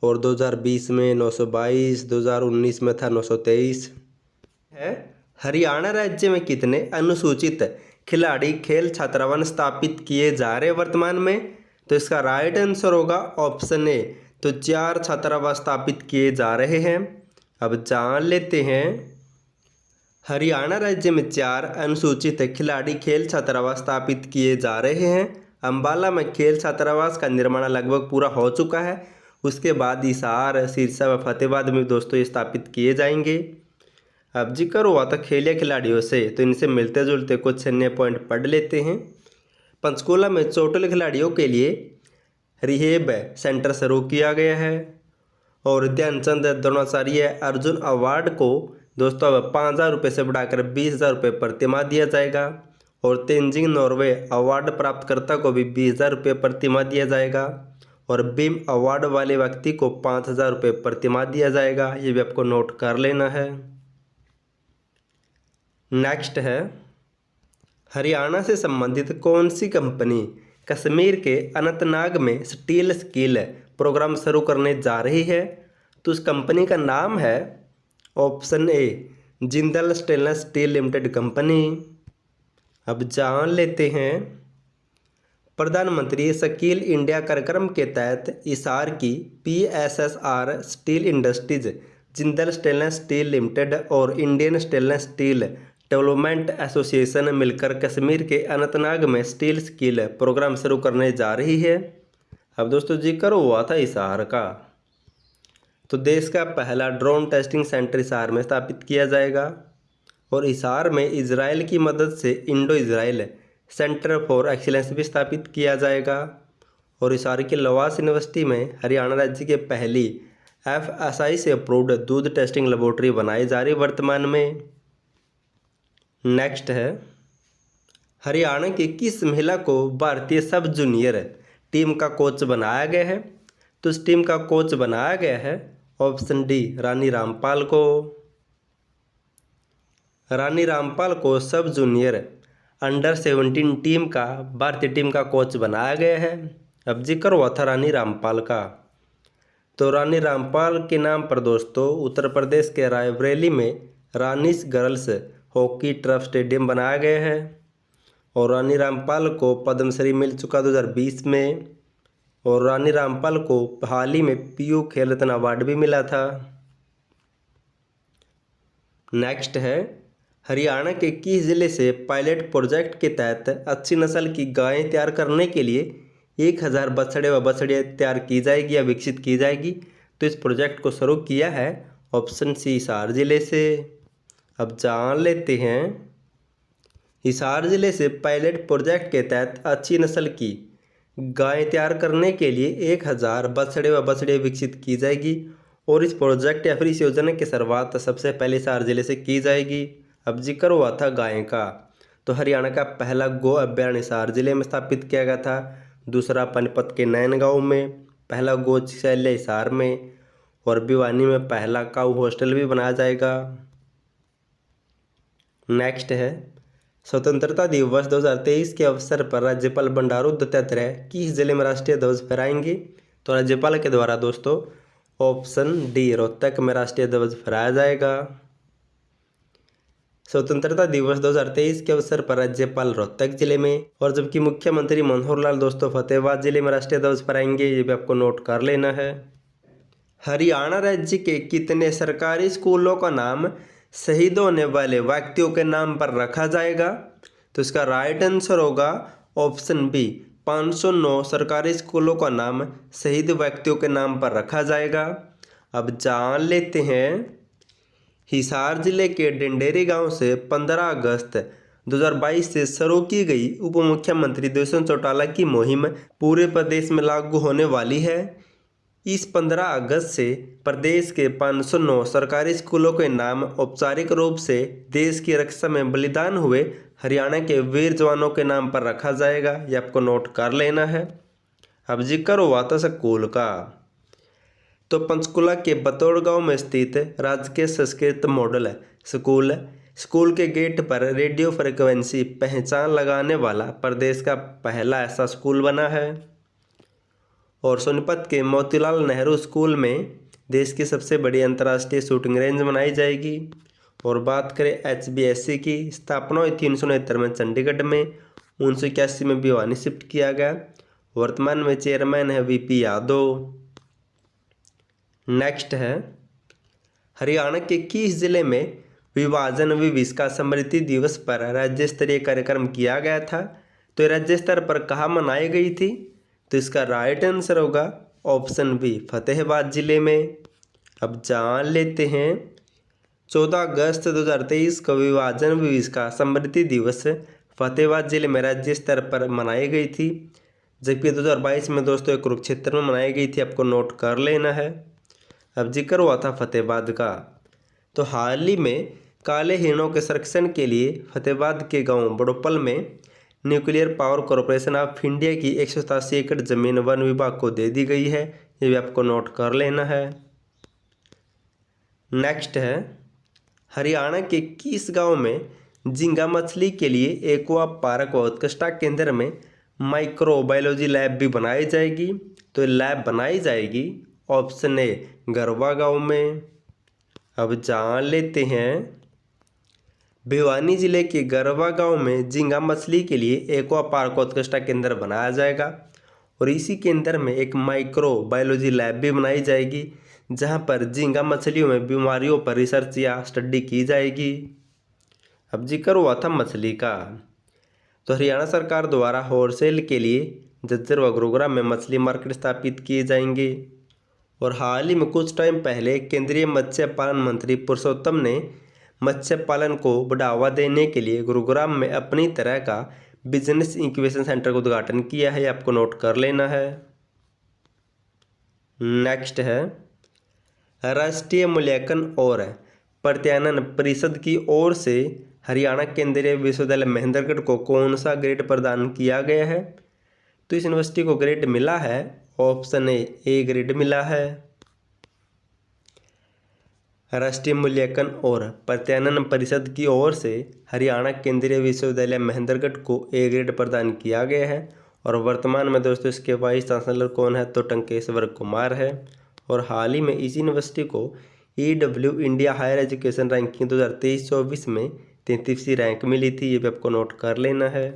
और 2020 में 922, 2019 में था 923 है। हरियाणा राज्य में कितने अनुसूचित खिलाड़ी खेल छात्रावास स्थापित किए जा रहे वर्तमान में? तो इसका राइट आंसर होगा ऑप्शन ए, तो 4 छात्रावास स्थापित किए जा रहे हैं। अब जान लेते हैं, हरियाणा राज्य में 4 अनुसूचित खिलाड़ी खेल छात्रावास स्थापित किए जा रहे हैं। अंबाला में खेल छात्रावास का निर्माण लगभग पूरा हो चुका है। उसके बाद हिसार, सिरसा व फतेहाबाद में दोस्तों ये स्थापित किए जाएंगे। अब जिक्र हुआ था खेलिया खिलाड़ियों से, तो इनसे मिलते जुलते कुछ अन्य पॉइंट पढ़ लेते हैं। पंचकूला में चोटिल खिलाड़ियों के लिए रिहेब सेंटर शुरू किया गया है और ध्यानचंद द्रोणाचार्य अर्जुन अवार्ड को दोस्तों अब 5,000 रुपये से बढ़ाकर 20,000 रुपये प्रतिमाह दिया जाएगा और तेंजिंग नॉर्वे अवार्ड प्राप्तकर्ता को भी 20,000 रुपये प्रतिमाह दिया जाएगा और बीम अवार्ड वाले व्यक्ति को 5,000 रुपये प्रतिमाह दिया जाएगा। ये भी आपको नोट कर लेना है। नेक्स्ट है, हरियाणा से संबंधित कौन सी कंपनी कश्मीर के अनंतनाग में स्टील स्किल प्रोग्राम शुरू करने जा रही है? तो उस कंपनी का नाम है option A, Jindal stainless steel limited company. अब जान लेते हैं, प्रधानमंत्री स्किल इंडिया कार्यक्रम के तहत हिसार की PSSR steel industries, Jindal stainless steel limited और Indian stainless steel development association मिलकर कश्मीर के अनंतनाग में स्टील स्किल प्रोग्राम शुरू करने जा रही है। अब दोस्तों जिक्र हुआ था हिसार का, तो देश का पहला ड्रोन टेस्टिंग सेंटर हिसार में स्थापित किया जाएगा और हिसार में इजराइल की मदद से Indo Israel centre for excellence भी स्थापित किया जाएगा और हिसार की लवास यूनिवर्सिटी में हरियाणा राज्य की पहली FSI से अप्रूव्ड दूध टेस्टिंग लेबोरेटरी बनाई जा रही वर्तमान में। नेक्स्ट है, हरियाणा की किस महिला को भारतीय सब जूनियर टीम का कोच बनाया गया है? तो इस टीम का कोच बनाया गया है ऑप्शन डी, रानी रामपाल को। रानी रामपाल को सब जूनियर अंडर 17 टीम का भारतीय टीम का कोच बनाया गया है। अब जिक्र हुआ था रानी रामपाल का, तो रानी रामपाल के नाम पर दोस्तों उत्तर प्रदेश के रायबरेली में rani's girls hockey turf stadium बनाया गया है और रानी रामपाल को पद्मश्री मिल चुका 2020 में और रानी रामपाल को हाल ही में PU खेल रत्न अवार्ड भी मिला था। नेक्स्ट है, हरियाणा के किस जिले से पायलट प्रोजेक्ट के तहत अच्छी नस्ल की गायें तैयार करने के लिए 1,000 बछड़े व बछड़ियाँ तैयार की जाएगी या विकसित की जाएगी? तो इस प्रोजेक्ट को शुरू किया है ऑप्शन सी, हिसार जिले से। अब जान लेते हैं, हिसार जिले से पायलट प्रोजेक्ट के तहत अच्छी नस्ल की गायें तैयार करने के लिए 1,000 बछड़े व बछड़ियाँ विकसित की जाएगी और इस प्रोजेक्ट या फिर इस योजना की शुरुआत सबसे पहले हिसार जिले से की जाएगी। अब जिक्र हुआ था गाय का, तो हरियाणा का पहला गो अभ्यारण्य हिसार जिले में स्थापित किया गया था, दूसरा पानीपत के नैनगांव में, पहला गौशाला हिसार में और भिवानी में पहला काऊ हॉस्टल भी बनाया जाएगा। नेक्स्ट है, स्वतंत्रता दिवस 2023 के अवसर पर राज्यपाल बंडारू दत्तात्रेय किस जिले में राष्ट्रीय ध्वज फहराएंगे? तो राज्यपाल के द्वारा दोस्तों ऑप्शन डी, रोहतक में राष्ट्रीय ध्वज फहराया जाएगा। स्वतंत्रता दिवस 2023 के अवसर पर राज्यपाल रोहतक जिले में और जबकि मुख्यमंत्री मनोहर लाल दोस्तों फतेहाबाद जिले में राष्ट्रीय ध्वज फहराएंगे। ये भी आपको नोट कर लेना है। हरियाणा राज्य के कितने सरकारी स्कूलों का नाम शहीद होने वाले व्यक्तियों के नाम पर रखा जाएगा? तो इसका राइट आंसर होगा ऑप्शन बी, 509 सरकारी स्कूलों का नाम शहीद व्यक्तियों के नाम पर रखा जाएगा। अब जान लेते हैं, हिसार जिले के डेंडेरी गांव से 15 अगस्त 2022 से शुरू की गई उप मुख्यमंत्री दुष्यंत चौटाला की मुहिम पूरे प्रदेश में लागू होने वाली है। इस 15 अगस्त से प्रदेश के 509 सरकारी स्कूलों के नाम औपचारिक रूप से देश की रक्षा में बलिदान हुए हरियाणा के वीर जवानों के नाम पर रखा जाएगा। ये आपको नोट कर लेना है। अब जिक्र हुआ था स्कूल का, तो पंचकुला के बतौड़ गांव में स्थित राजकीय संस्कृत मॉडल स्कूल के गेट पर रेडियो फ्रिक्वेंसी पहचान लगाने वाला प्रदेश का पहला ऐसा स्कूल बना है। और सोनीपत के मोतीलाल नेहरू स्कूल में देश की सबसे बड़ी अंतर्राष्ट्रीय शूटिंग रेंज बनाई जाएगी। और बात करें HBSC की, स्थापना हुई 1969 में चंडीगढ़ में, 1981 में भिवानी शिफ्ट किया गया। वर्तमान में चेयरमैन है VP यादव। नेक्स्ट है, हरियाणा के किस जिले में विभाजन विभीषका स्मृति दिवस पर राज्य स्तरीय कार्यक्रम किया गया था? तो राज्य स्तर पर कहाँ मनाई गई थी? तो इसका राइट आंसर होगा ऑप्शन बी, फतेहाबाद जिले में। अब जान लेते हैं, 14 अगस्त 2023 को विभाजन विभीषका स्मृति दिवस फतेहाबाद जिले में राज्य स्तर पर मनाई गई थी, जबकि 2022 में दोस्तों कुरुक्षेत्र में मनाई गई थी। आपको नोट कर लेना है। अब जिक्र हुआ था फतेहाबाद का, तो हाल ही में काले हिरणों के संरक्षण के लिए फतेहाबाद के गांव बड़ोपल में nuclear power corporation of India की 187 एकड़ जमीन वन विभाग को दे दी गई है। ये भी आपको नोट कर लेना है। नेक्स्ट है, हरियाणा के किस गांव में झींगा मछली के लिए एक्वा पार्क व उत्कृष्टता केंद्र में माइक्रोबायोलॉजी लैब भी बनाई जाएगी? तो लैब बनाई जाएगी ऑप्शन ए, गरवा गांव में। अब जान लेते हैं, भिवानी जिले के गरवा गांव में झींगा मछली के लिए एक्वा पार्क उत्कृष्टता केंद्र बनाया जाएगा। और इसी केंद्र में एक माइक्रोबायोलॉजी लैब भी बनाई जाएगी, जहां पर झींगा मछलियों में बीमारियों पर रिसर्च या स्टडी की जाएगी। अब जिक्र हुआ था मछली का, तो हरियाणा सरकार द्वारा होलसेल के लिए झज्जर व गुरुग्राम में मछली मार्केट स्थापित किए जाएंगे। और हाल ही में कुछ टाइम पहले केंद्रीय मत्स्य पालन मंत्री पुरुषोत्तम ने मत्स्य पालन को बढ़ावा देने के लिए गुरुग्राम में अपनी तरह का बिजनेस इंक्यूबेशन सेंटर का उद्घाटन किया है। आपको नोट कर लेना है। नेक्स्ट है, राष्ट्रीय मूल्यांकन और प्रत्यायन परिषद की ओर से हरियाणा केंद्रीय विश्वविद्यालय महेंद्रगढ़ को कौन सा ग्रेड प्रदान किया गया है? तो इस यूनिवर्सिटी को ग्रेड मिला है ऑप्शन ए ग्रेड मिला है। राष्ट्रीय मूल्यांकन और प्रत्यायन परिषद की ओर से हरियाणा केंद्रीय विश्वविद्यालय महेंद्रगढ़ को ए ग्रेड प्रदान किया गया है। और वर्तमान में दोस्तों इसके वाइस चांसलर कौन है? तो टंकेश्वर कुमार है। और हाल ही में इस यूनिवर्सिटी को EW India higher education ranking 2023-24 में 33वीं रैंक मिली थी। ये भी आपको नोट कर लेना है।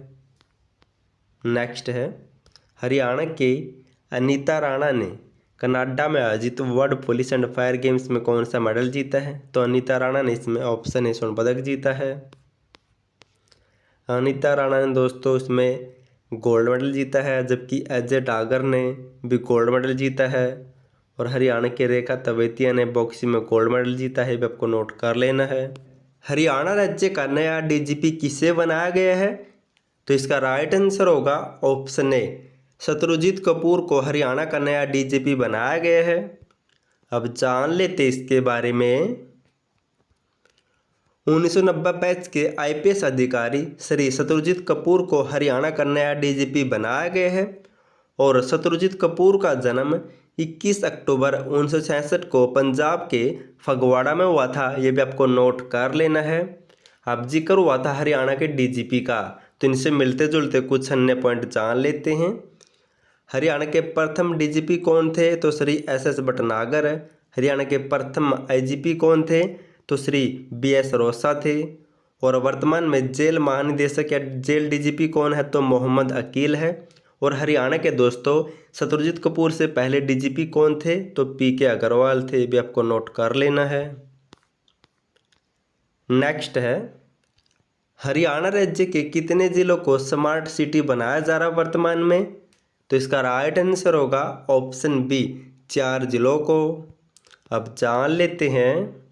नेक्स्ट है, हरियाणा के अनीता राणा ने कनाडा में आयोजित world police and fire games में कौन सा मेडल जीता है? तो अनीता राणा ने इसमें ऑप्शन ए स्वर्ण पदक जीता है। अनीता राणा ने दोस्तों इसमें गोल्ड मेडल जीता है, जबकि अजय डागर ने भी गोल्ड मेडल जीता है। और हरियाणा के रेखा तवेतिया ने बॉक्सिंग में गोल्ड मेडल जीता है। भी आपको नोट कर लेना है। हरियाणा राज्य का नया DGP किसे बनाया गया है? तो इसका राइट आंसर होगा ऑप्शन ए, शत्रुजीत कपूर को हरियाणा का नया DGP बनाया गया है। अब जान लेते इसके बारे में। 1990 बैच के IPS अधिकारी श्री शत्रुजीत कपूर को हरियाणा का नया DGP बनाया गया है। और शत्रुजीत कपूर का जन्म 21 अक्टूबर 1966 को पंजाब के फगवाड़ा में हुआ था। ये भी आपको नोट कर लेना है। अब जिक्र हुआ था हरियाणा के DGP का, तो इनसे मिलते जुलते कुछ अन्य पॉइंट जान लेते हैं। हरियाणा के प्रथम DGP कौन थे? तो श्री SS भटनागर। हरियाणा के प्रथम IGP कौन थे? तो श्री BS रोसा थे। और वर्तमान में जेल महानिदेशक या जेल DGP कौन है? तो मोहम्मद अकील है। और हरियाणा के दोस्तों शत्रुजीत कपूर से पहले DGP कौन थे? तो PK अग्रवाल थे। भी आपको नोट कर लेना है। नेक्स्ट है, हरियाणा राज्य के कितने जिलों को स्मार्ट सिटी बनाया जा रहा है वर्तमान में? तो इसका राइट आंसर होगा ऑप्शन बी, 4 जिलों को। अब जान लेते हैं,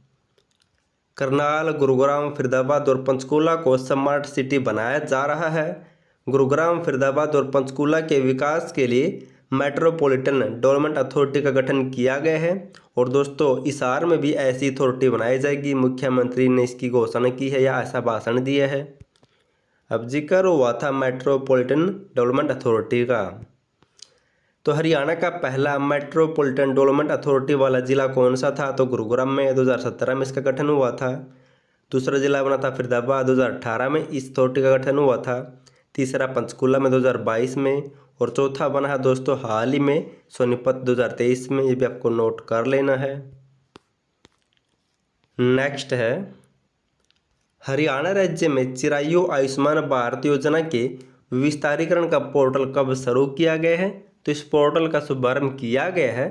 करनाल, गुरुग्राम, फरीदाबाद और पंचकूला को स्मार्ट सिटी बनाया जा रहा है। गुरुग्राम, फरीदाबाद और पंचकूला के विकास के लिए मेट्रोपॉलिटन डेवलपमेंट अथॉरिटी का गठन किया गया है। और दोस्तों हिसार में भी ऐसी अथॉरिटी बनाई जाएगी। मुख्यमंत्री ने इसकी घोषणा की है या ऐसा भाषण दिया है। अब जिक्र हुआ था मेट्रोपॉलिटन डेवलपमेंट अथॉरिटी का। तो हरियाणा का पहला मेट्रोपॉलिटन डेवलपमेंट अथॉरिटी वाला जिला कौन सा था? तो गुरुग्राम में 2017 में इसका गठन हुआ था। दूसरा जिला बना था फरीदाबाद, 2018 में इस अथॉरिटी का गठन हुआ था। तीसरा पंचकुला में 2022 में, और चौथा बना है दोस्तों हाल ही में सोनीपत 2023 में। ये भी आपको नोट कर लेना है। नेक्स्ट है, हरियाणा राज्य में चिरायु आयुष्मान भारत योजना के विस्तारीकरण का पोर्टल कब शुरू किया गया है? तो इस पोर्टल का शुभारंभ किया गया है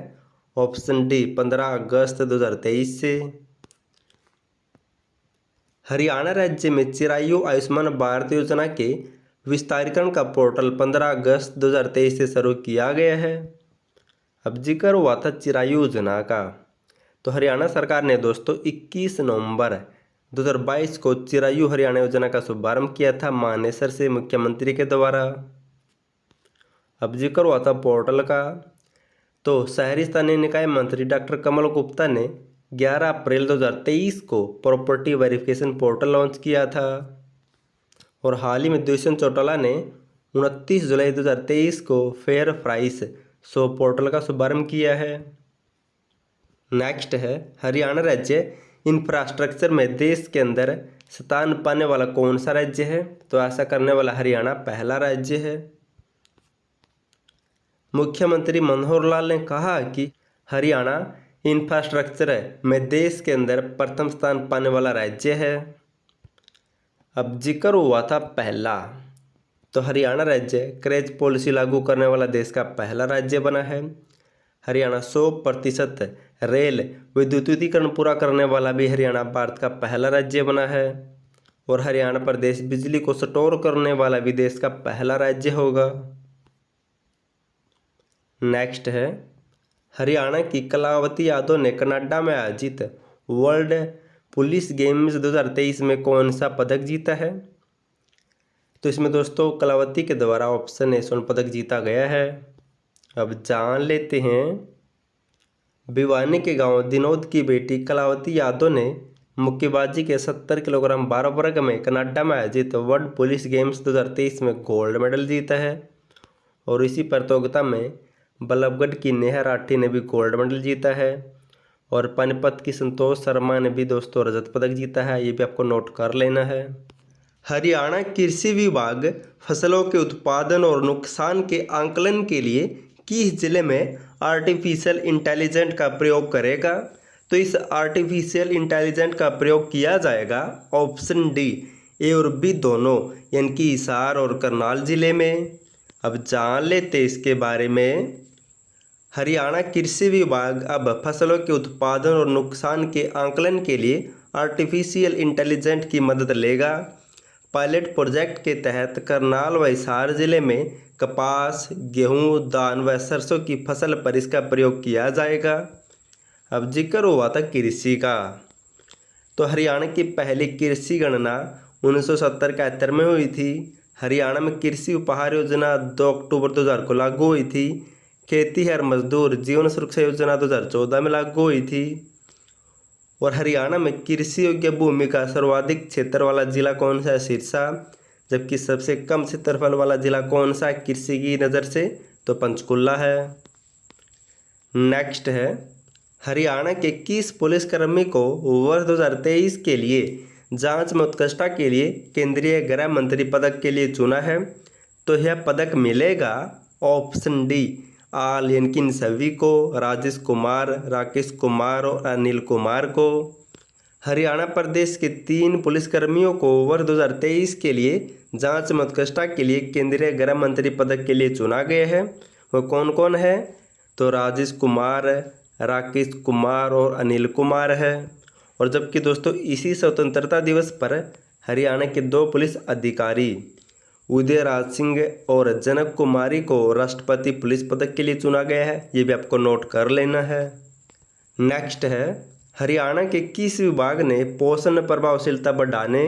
ऑप्शन डी 15 अगस्त 2023 से। हरियाणा राज्य में चिरायु आयुष्मान भारत योजना के विस्तारीकरण का पोर्टल 15 अगस्त 2023 से शुरू किया गया है। अब जिक्र हुआ था चिरायु योजना का, तो हरियाणा सरकार ने दोस्तों 21 नवंबर 2022 को चिरायु हरियाणा योजना का शुभारंभ किया था मानेसर से मुख्यमंत्री के द्वारा। अब जिक्र हुआ था पोर्टल का, तो शहरी स्थानीय निकाय मंत्री डॉक्टर कमल गुप्ता ने 11 अप्रैल 2023 को प्रॉपर्टी वेरिफिकेशन पोर्टल लॉन्च किया था, और हाल ही में दुष्यंत चौटाला ने 29 जुलाई 2023 को फेयर प्राइस शो पोर्टल का शुभारंभ किया है। नेक्स्ट है, हरियाणा राज्य इंफ्रास्ट्रक्चर में देश के अंदर स्थान पाने वाला कौन सा राज्य है? तो ऐसा करने वाला हरियाणा पहला राज्य है। मुख्यमंत्री मनोहर लाल ने कहा कि हरियाणा इंफ्रास्ट्रक्चर में देश के अंदर प्रथम स्थान पाने वाला राज्य है। अब जिक्र हुआ था पहला, तो हरियाणा राज्य क्रेज पॉलिसी लागू करने वाला देश का पहला राज्य बना है। हरियाणा 100% रेल विद्युतीकरण पूरा करने वाला भी हरियाणा भारत का पहला राज्य बना है, और हरियाणा प्रदेश बिजली को स्टोर करने वाला भी देश का पहला राज्य होगा। नेक्स्ट है, हरियाणा की कलावती यादव ने कनाडा में आयोजित वर्ल्ड पुलिस गेम्स 2023 में कौन सा पदक जीता है? तो इसमें दोस्तों कलावती के द्वारा ऑप्शन ए स्वर्ण पदक जीता गया है। अब जान लेते हैं, भिवानी के गांव दिनोद की बेटी कलावती यादव ने मुक्केबाजी के 70 किलोग्राम भार वर्ग में कनाडा में आयोजित वर्ल्ड पुलिस गेम्स 2023 में गोल्ड मेडल जीता है, और इसी प्रतियोगिता में बल्लभगढ़ की नेहा राठी ने भी गोल्ड मेडल जीता है, और पानीपत की संतोष शर्मा ने भी दोस्तों रजत पदक जीता है। ये भी आपको नोट कर लेना है। हरियाणा कृषि विभाग फसलों के उत्पादन और नुकसान के आंकलन के लिए किस जिले में आर्टिफिशियल इंटेलिजेंट का प्रयोग करेगा? तो इस आर्टिफिशियल इंटेलिजेंट का प्रयोग किया जाएगा ऑप्शन डी ए और बी दोनों, यानी कि हिसार और करनाल जिले में। अब जान लेते इसके बारे में। हरियाणा कृषि विभाग अब फसलों के उत्पादन और नुकसान के आंकलन के लिए आर्टिफिशियल इंटेलिजेंट की मदद लेगा। पायलट प्रोजेक्ट के तहत करनाल व हिसार जिले में कपास, गेहूं, धान व सरसों की फसल पर इसका प्रयोग किया जाएगा। अब जिक्र हुआ था कृषि का, तो हरियाणा की पहली कृषि गणना 1970 के 71 में हुई थी। हरियाणा में कृषि उपहार योजना 2 अक्टूबर 2000 को लागू हुई थी। खेती हर मजदूर जीवन सुरक्षा योजना 2014 में लागू हुई थी। और हरियाणा में कृषि योग्य भूमि का सर्वाधिक क्षेत्र वाला जिला कौन सा है? सिरसा। जबकि सबसे कम क्षेत्रफल वाला जिला कौन सा है कृषि की नज़र से? तो पंचकुला है। नेक्स्ट है, हरियाणा के किस पुलिसकर्मी को वर्ष 2023 के लिए जांच में उत्कृष्टता के लिए केंद्रीय गृह मंत्री पदक के लिए चुना है? तो यह पदक मिलेगा ऑप्शन डी आल, यानी कि इन सभी को, राजेश कुमार, राकेश कुमार और अनिल कुमार को। हरियाणा प्रदेश के 3 पुलिसकर्मियों को वर्ष 2023 के लिए जांच में उत्कृष्टता के लिए केंद्रीय गृह मंत्री पदक के लिए चुना गया है। वो कौन कौन है? तो राजेश कुमार, राकेश कुमार और अनिल कुमार है। और जबकि दोस्तों इसी स्वतंत्रता दिवस पर हरियाणा के 2 पुलिस अधिकारी उदय राज सिंह और जनक कुमारी को राष्ट्रपति पुलिस पदक के लिए चुना गया है। ये भी आपको नोट कर लेना है। नेक्स्ट है, हरियाणा के किस विभाग ने पोषण प्रभावशीलता बढ़ाने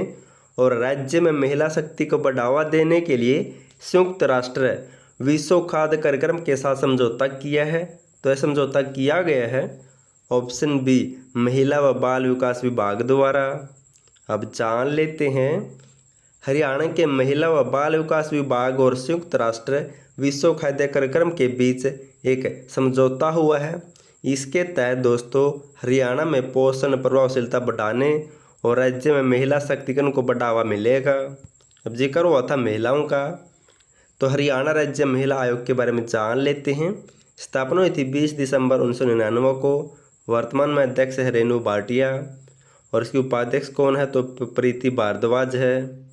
और राज्य में महिला शक्ति को बढ़ावा देने के लिए संयुक्त राष्ट्र विश्व खाद्य कार्यक्रम के साथ समझौता किया है? तो यह समझौता किया गया है ऑप्शन बी महिला व बाल विकास विभाग द्वारा। अब जान लेते हैं, हरियाणा के महिला व बाल विकास विभाग और संयुक्त राष्ट्र विश्व खाद्य कार्यक्रम के बीच एक समझौता हुआ है। इसके तहत दोस्तों हरियाणा में पोषण प्रभावशीलता बढ़ाने और राज्य में महिला शक्तिकरण को बढ़ावा मिलेगा। अब जिक्र हुआ था महिलाओं का, तो हरियाणा राज्य महिला आयोग के बारे में जान लेते हैं। स्थापना हुई थी 20 दिसंबर 1999 को। वर्तमान में अध्यक्ष है रेणु भाटिया और इसकी उपाध्यक्ष कौन है, तो प्रीति भारद्वाज है।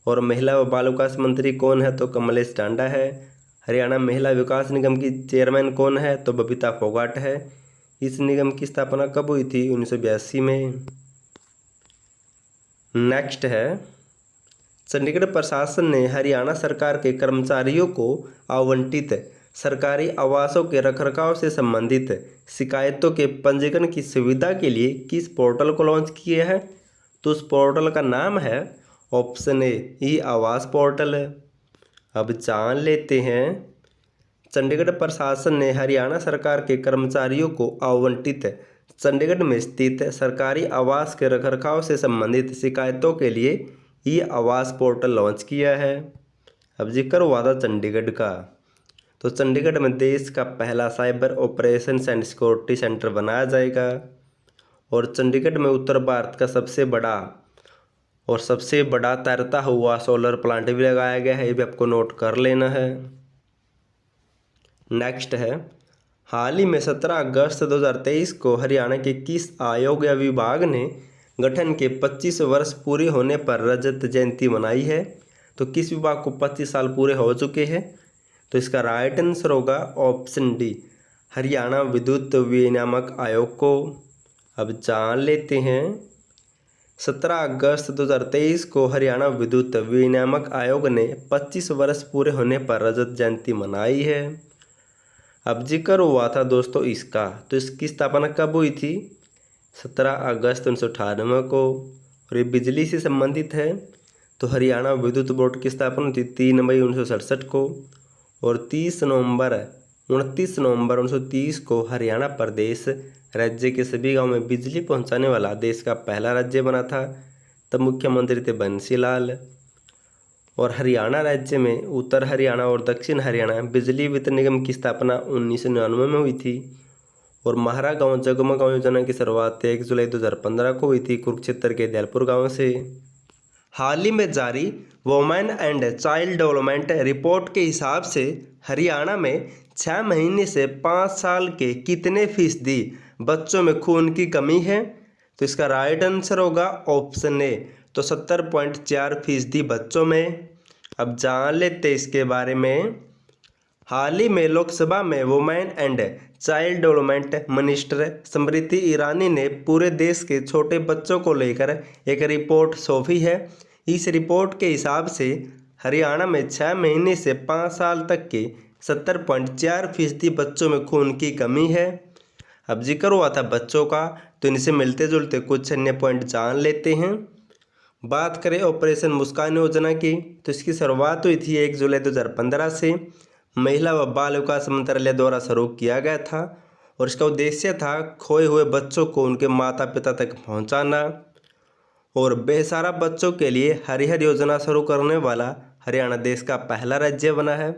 और महिला व बाल विकास मंत्री कौन है, तो कमलेश टांडा है। हरियाणा महिला विकास निगम की चेयरमैन कौन है, तो बबीता फोगाट है। इस निगम की स्थापना कब हुई थी, 1982 में। नेक्स्ट है, चंडीगढ़ प्रशासन ने हरियाणा सरकार के कर्मचारियों को आवंटित सरकारी आवासों के रखरखाव से संबंधित शिकायतों के पंजीकरण की सुविधा के लिए किस पोर्टल को लॉन्च किया है, तो उस पोर्टल का नाम है ऑप्शन ए ई आवास पोर्टल। अब जान लेते हैं, चंडीगढ़ प्रशासन ने हरियाणा सरकार के कर्मचारियों को आवंटित चंडीगढ़ में स्थित सरकारी आवास के रखरखाव से संबंधित शिकायतों के लिए ई आवास पोर्टल लॉन्च किया है। अब जिक्र हुआ था चंडीगढ़ का, तो चंडीगढ़ में देश का पहला cyber operations and security centre बनाया जाएगा। और चंडीगढ़ में उत्तर भारत का सबसे बड़ा तैरता हुआ सोलर प्लांट भी लगाया गया है, ये भी आपको नोट कर लेना है। नेक्स्ट है, हाल ही में 17 अगस्त 2023 को हरियाणा के किस आयोग या विभाग ने गठन के 25 वर्ष पूरे होने पर रजत जयंती मनाई है, तो किस विभाग को 25 साल पूरे हो चुके हैं, तो इसका राइट आंसर होगा ऑप्शन डी, हरियाणा विद्युत विनियामक आयोग को। अब जान लेते हैं, 17 अगस्त 2023 को हरियाणा विद्युत विनियामक आयोग ने 25 वर्ष पूरे होने पर रजत जयंती मनाई है। अब जिक्र हुआ था दोस्तों इसका, तो इसकी स्थापना कब हुई थी, 17 अगस्त 1998 को। और ये बिजली से संबंधित है, तो हरियाणा विद्युत बोर्ड की स्थापना हुई थी 3 मई 1967 को। और 29 नवंबर 1930 को हरियाणा प्रदेश राज्य के सभी गांव में बिजली पहुंचाने वाला देश का पहला राज्य बना था। तब मुख्यमंत्री थे बंसी लाल। और हरियाणा राज्य में उत्तर हरियाणा और दक्षिण हरियाणा बिजली वितरण निगम की स्थापना 1999 में हुई थी। और महारा गांव जगमग योजना की शुरुआत 1 जुलाई 2015 को हुई थी कुरुक्षेत्र के दयालपुर गांव से। हाल ही में जारी women and child development report के हिसाब से हरियाणा में 6 महीने से 5 साल के कितने फीसदी बच्चों में खून की कमी है, तो इसका राइट आंसर होगा ऑप्शन ए, तो 70.4% बच्चों में। अब जान लेते इसके बारे में। हाल ही में लोकसभा में women and child development minister Smriti Irani ने पूरे देश के छोटे बच्चों को लेकर एक रिपोर्ट सौंपी है। इस रिपोर्ट के हिसाब से हरियाणा में 6 महीने से 5 साल तक के 70.4% बच्चों में खून की कमी है। अब जिक्र हुआ था बच्चों का, तो इनसे मिलते जुलते कुछ अन्य पॉइंट जान लेते हैं। बात करें ऑपरेशन मुस्कान योजना की, तो इसकी शुरुआत हुई थी 1 जुलाई 2015 से। महिला व बाल विकास मंत्रालय द्वारा शुरू किया गया था और इसका उद्देश्य था खोए हुए बच्चों को उनके माता पिता तक पहुंचाना। और बेसहारा बच्चों के लिए हरिहर योजना शुरू करने वाला हरियाणा देश का पहला राज्य बना है।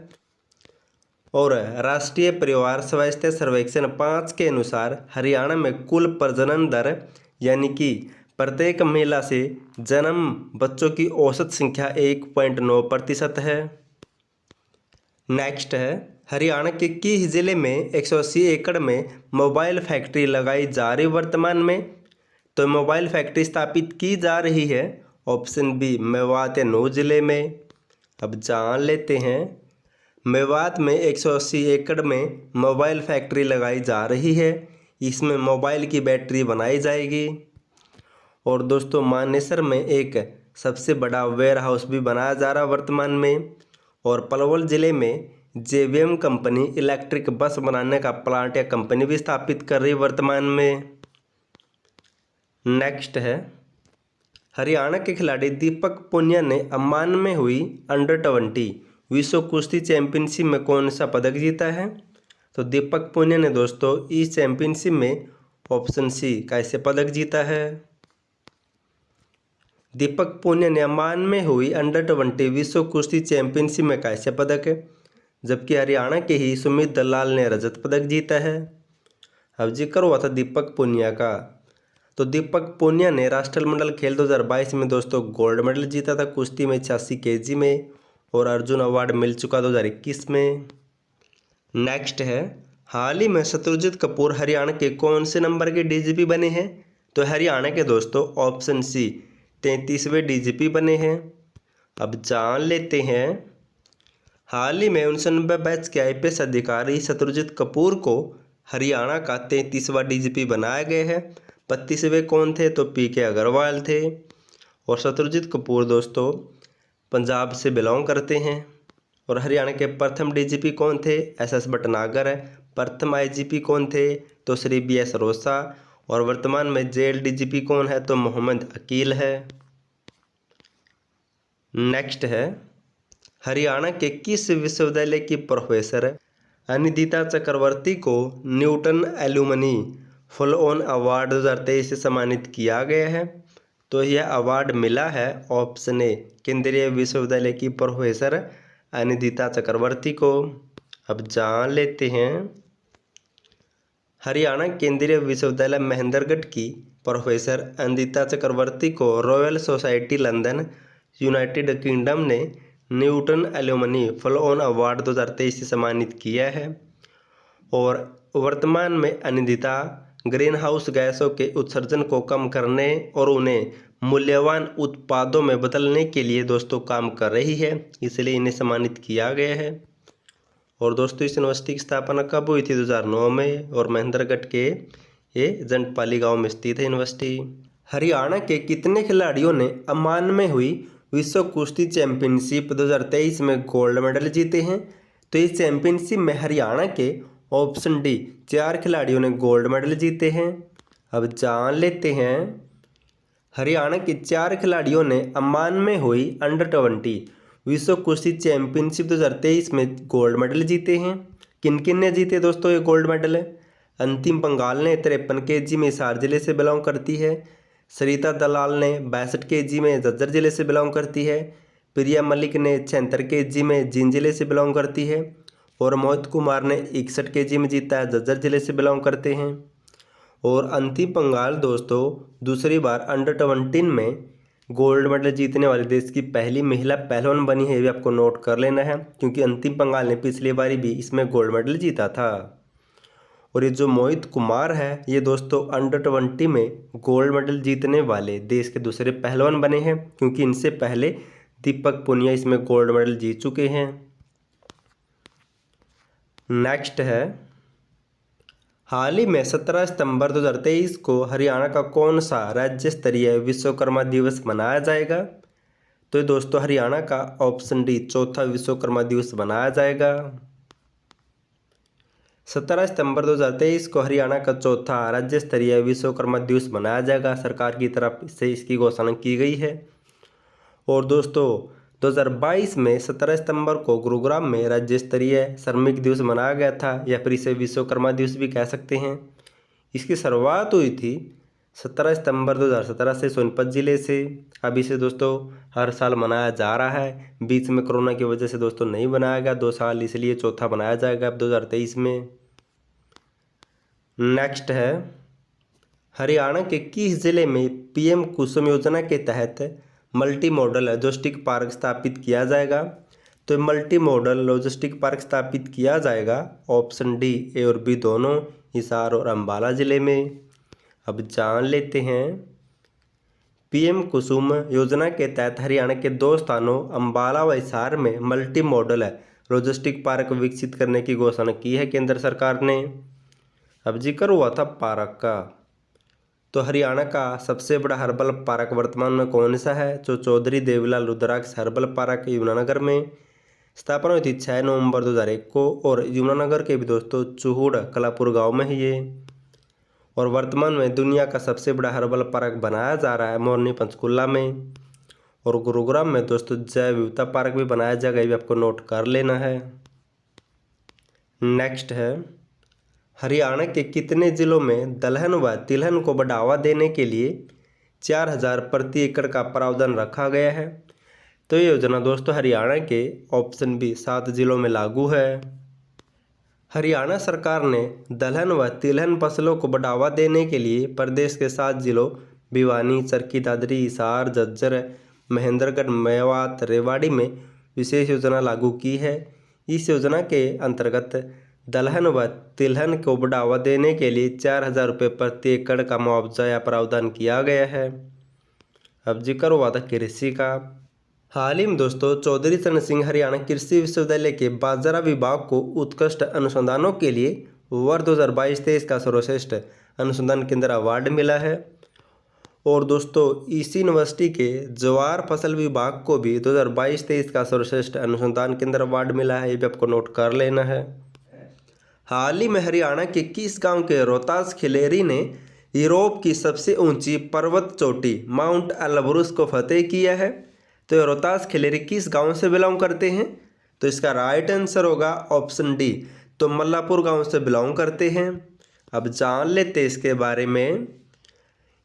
और राष्ट्रीय परिवार स्वास्थ्य सर्वेक्षण 5 के अनुसार हरियाणा में कुल प्रजनन दर यानी कि प्रत्येक महिला से जन्म बच्चों की औसत संख्या 1.9% है। नेक्स्ट है, हरियाणा के किस जिले में 180 एकड़ में मोबाइल फैक्ट्री लगाई जा रही वर्तमान में, तो मोबाइल फैक्ट्री स्थापित की जा रही है ऑप्शन बी, मेवात या नूंह जिले में। अब जान लेते हैं, मेवात में 180 एकड़ में मोबाइल फैक्ट्री लगाई जा रही है। इसमें मोबाइल की बैटरी बनाई जाएगी। और दोस्तों मानेसर में एक सबसे बड़ा वेयर हाउस भी बनाया जा रहा है वर्तमान में। और पलवल ज़िले में JVM कंपनी इलेक्ट्रिक बस बनाने का प्लांट या कंपनी भी स्थापित कर रही है वर्तमान में। नेक्स्ट है, हरियाणा के खिलाड़ी दीपक पुनिया ने अम्बान में हुई अंडर-20 विश्व कुश्ती चैंपियनशिप में कौन सा पदक जीता है, तो दीपक पुनिया ने दोस्तों इस चैंपियनशिप में ऑप्शन सी कैसे पदक जीता है। दीपक पुनिया ने अम्बान में हुई अंडर-20 विश्व कुश्ती चैंपियनशिप में कैसे पदक जबकि हरियाणा के ही सुमित दलाल ने रजत पदक जीता है। अब जिक्र हुआ था दीपक पुनिया का, तो दीपक पुनिया ने राष्ट्रमंडल खेल 2022 में दोस्तों गोल्ड मेडल जीता था कुश्ती में 86 kg में, और अर्जुन अवार्ड मिल चुका 2021 में। नेक्स्ट है, हाल ही में शत्रुजीत कपूर हरियाणा के कौन से नंबर के डीजीपी बने हैं? तो हरियाणा के दोस्तों ऑप्शन सी 33वें डीजीपी बने हैं। अब जान लेते हैं, हाल ही में 99 बैच के आईपीएस अधिकारी शत्रुजीत कपूर को हरियाणा का 33वां डीजीपी बनाया गया है। 32वें कौन थे? तो पीके अग्रवाल थे। और शत्रुजीत कपूर दोस्तों पंजाब से बिलोंग करते हैं। और हरियाणा के प्रथम डीजीपी कौन थे? एसएस भटनागर है। प्रथम आईजीपी कौन थे? तो श्री बीएस रोसा। और वर्तमान में जेल डीजीपी कौन है? तो मोहम्मद अकील है। नेक्स्ट है, हरियाणा के किस विश्वविद्यालय की प्रोफेसर अनिंदिता चक्रवर्ती को Newton alumni follow on award 2023 से सम्मानित किया गया है? तो यह अवार्ड मिला है ऑप्शन ए केंद्रीय विश्वविद्यालय की प्रोफेसर अनिंदिता चक्रवर्ती को। अब जान लेते हैं, हरियाणा केंद्रीय विश्वविद्यालय महेंद्रगढ़ की प्रोफेसर अनिंदिता चक्रवर्ती को royal society London United kingdom ने Newton alumni follow on award 2023 से सम्मानित किया है। और वर्तमान में अनिंदिता ग्रीन हाउस गैसों के उत्सर्जन को कम करने और उन्हें मूल्यवान उत्पादों में बदलने के लिए दोस्तों काम कर रही है, इसलिए इन्हें सम्मानित किया गया है। और दोस्तों इस यूनिवर्सिटी की स्थापना कब हुई थी? 2009 में, और महेंद्रगढ़ के ये जंडपाली गांव में स्थित है यूनिवर्सिटी। हरियाणा के कितने खिलाड़ियों ने अम्मान में हुई विश्व कुश्ती चैंपियनशिप 2023 में गोल्ड मेडल जीते हैं? तो इस चैंपियनशिप में हरियाणा के ऑप्शन डी 4 खिलाड़ियों ने गोल्ड मेडल जीते हैं। अब जान लेते हैं, हरियाणा के 4 खिलाड़ियों ने अम्मान में हुई अंडर-20 विश्व कुश्ती चैंपियनशिप 2023 में गोल्ड मेडल जीते हैं। किन किन ने जीते दोस्तों ये गोल्ड मेडल? अंतिम पंगाल ने 53 kg में हिसार जिले से बिलोंग करती है। सरिता दलाल ने 62 kg में झज्जर जिले से बिलोंग करती है। प्रिया मलिक ने 76 kg में जींद जिले से बिलोंग करती है। और मोहित कुमार ने 61 kg में जीता है, झज्जर जिले से बिलोंग करते हैं। और अंतिम पंगाल दोस्तों दूसरी बार अंडर-20 में गोल्ड मेडल जीतने वाले देश की पहली महिला पहलवान बनी है, ये भी आपको नोट कर लेना है, क्योंकि अंतिम पंगाल ने पिछली बारी भी इसमें गोल्ड मेडल जीता था। और ये जो मोहित कुमार है ये दोस्तों अंडर-20 में गोल्ड मेडल जीतने वाले देश के दूसरे पहलवान बने हैं, क्योंकि इनसे पहले दीपक पुनिया इसमें गोल्ड मेडल जीत चुके हैं। नेक्स्ट है, हाल ही में 17 सितंबर 2023 को हरियाणा का कौन सा राज्य स्तरीय विश्वकर्मा दिवस मनाया जाएगा? तो ये दोस्तों हरियाणा का ऑप्शन डी चौथा विश्वकर्मा दिवस मनाया जाएगा। 17 सितंबर 2023 को हरियाणा का चौथा राज्य स्तरीय विश्वकर्मा दिवस मनाया जाएगा, सरकार की तरफ से इसकी घोषणा की गई है। और दोस्तों 2022 में 17 सितंबर को गुरुग्राम में राज्य स्तरीय श्रमिक दिवस मनाया गया था, या फिर इसे विश्वकर्मा दिवस भी कह सकते हैं। इसकी शुरुआत हुई थी 17 सितंबर 2017 से सोनीपत जिले से। अब इसे दोस्तों हर साल मनाया जा रहा है, बीच में कोरोना की वजह से दोस्तों नहीं बनाया गया 2 साल, इसलिए चौथा बनाया जाएगा अब 2023 में। नेक्स्ट है, हरियाणा के किस जिले में पीएम कुसुम योजना के तहत मल्टी मॉडल लॉजिस्टिक पार्क स्थापित किया जाएगा? तो मल्टी मॉडल लॉजिस्टिक पार्क स्थापित किया जाएगा ऑप्शन डी ए और बी दोनों, हिसार और अंबाला जिले में। अब जान लेते हैं, पीएम कुसुम योजना के तहत हरियाणा के 2 स्थानों अंबाला व हिसार में मल्टी मॉडल लॉजिस्टिक पार्क विकसित करने की घोषणा की है केंद्र सरकार ने। अब जिक्र हुआ था पार्क का, तो हरियाणा का सबसे बड़ा हर्बल पार्क वर्तमान में कौन सा है? जो चौधरी देवीलाल रुद्राक्ष हर्बल पार्क यमुनानगर में स्थापना हुई थी 6 नवंबर 2001 को। और यमुनानगर के भी दोस्तों चूहड़ कलापुर गांव में है ये। और वर्तमान में दुनिया का सबसे बड़ा हर्बल पार्क बनाया जा रहा है मोरनी पंचकुला में। और गुरुग्राम में दोस्तों जैव विविधता पार्क भी बनाया जाएगा, ये भी आपको नोट कर लेना है। नेक्स्ट है, हरियाणा के कितने जिलों में दलहन व तिलहन को बढ़ावा देने के लिए 4000 प्रति एकड़ का प्रावधान रखा गया है? तो ये योजना दोस्तों हरियाणा के ऑप्शन बी 7 जिलों में लागू है। हरियाणा सरकार ने दलहन व तिलहन फसलों को बढ़ावा देने के लिए प्रदेश के 7 जिलों भिवानी, चरखी दादरी, हिसार, झज्जर, महेंद्रगढ़, मेवात, रेवाड़ी में विशेष योजना लागू की है। इस योजना के अंतर्गत दलहन व तिलहन को बढ़ावा देने के लिए 4,000 रुपये प्रति एकड़ का मुआवजा या प्रावधान किया गया है। अब जिक्र हुआ था कृषि का। हाल ही में दोस्तों चौधरी चरण सिंह हरियाणा कृषि विश्वविद्यालय के बाजरा विभाग को उत्कृष्ट अनुसंधानों के लिए वर्ष 2022-23 का सर्वश्रेष्ठ अनुसंधान केंद्र अवार्ड मिला है। और दोस्तों इसी यूनिवर्सिटी के ज्वार फसल विभाग को भी 2022-23 का सर्वश्रेष्ठ अनुसंधान केंद्र अवार्ड मिला है, ये भी आपको नोट कर लेना है। हाल ही में हरियाणा के किस गांव के रोहतास खिलेरी ने यूरोप की सबसे ऊंची पर्वत चोटी माउंट एल्ब्रुस को फतेह किया है? तो ये रोहतास खिलेरी किस गांव से बिलोंग करते हैं? तो इसका राइट आंसर होगा ऑप्शन डी, तो मल्लापुर गांव से बिलोंग करते हैं। अब जान लेते इसके बारे में।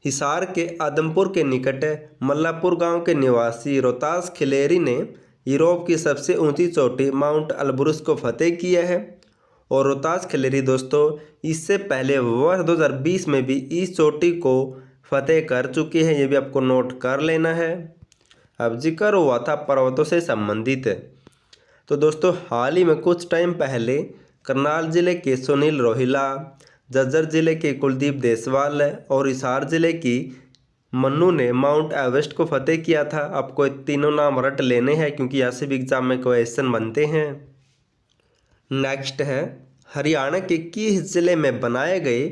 हिसार के आदमपुर के निकट मल्लापुर गांव के निवासी रोहतास खिलेरी ने यूरोप की सबसे ऊंची चोटी माउंट एल्ब्रुस को फतेह किया है। और रोहतास खिलेरी दोस्तों इससे पहले वर्ष 2020 में भी इस चोटी को फतेह कर चुके हैं, ये भी आपको नोट कर लेना है। अब जिक्र हुआ था पर्वतों से संबंधित, तो दोस्तों हाल ही में कुछ टाइम पहले करनाल जिले के सुनील रोहिला, झज्जर जिले के कुलदीप देसवाल और हिसार जिले की मन्नू ने माउंट एवरेस्ट को फतेह किया था। आपको ये तीनों नाम रट लेने हैं क्योंकि ऐसे भी एग्जाम में क्वेश्चन बनते हैं। नेक्स्ट है हरियाणा के किस जिले में बनाए गए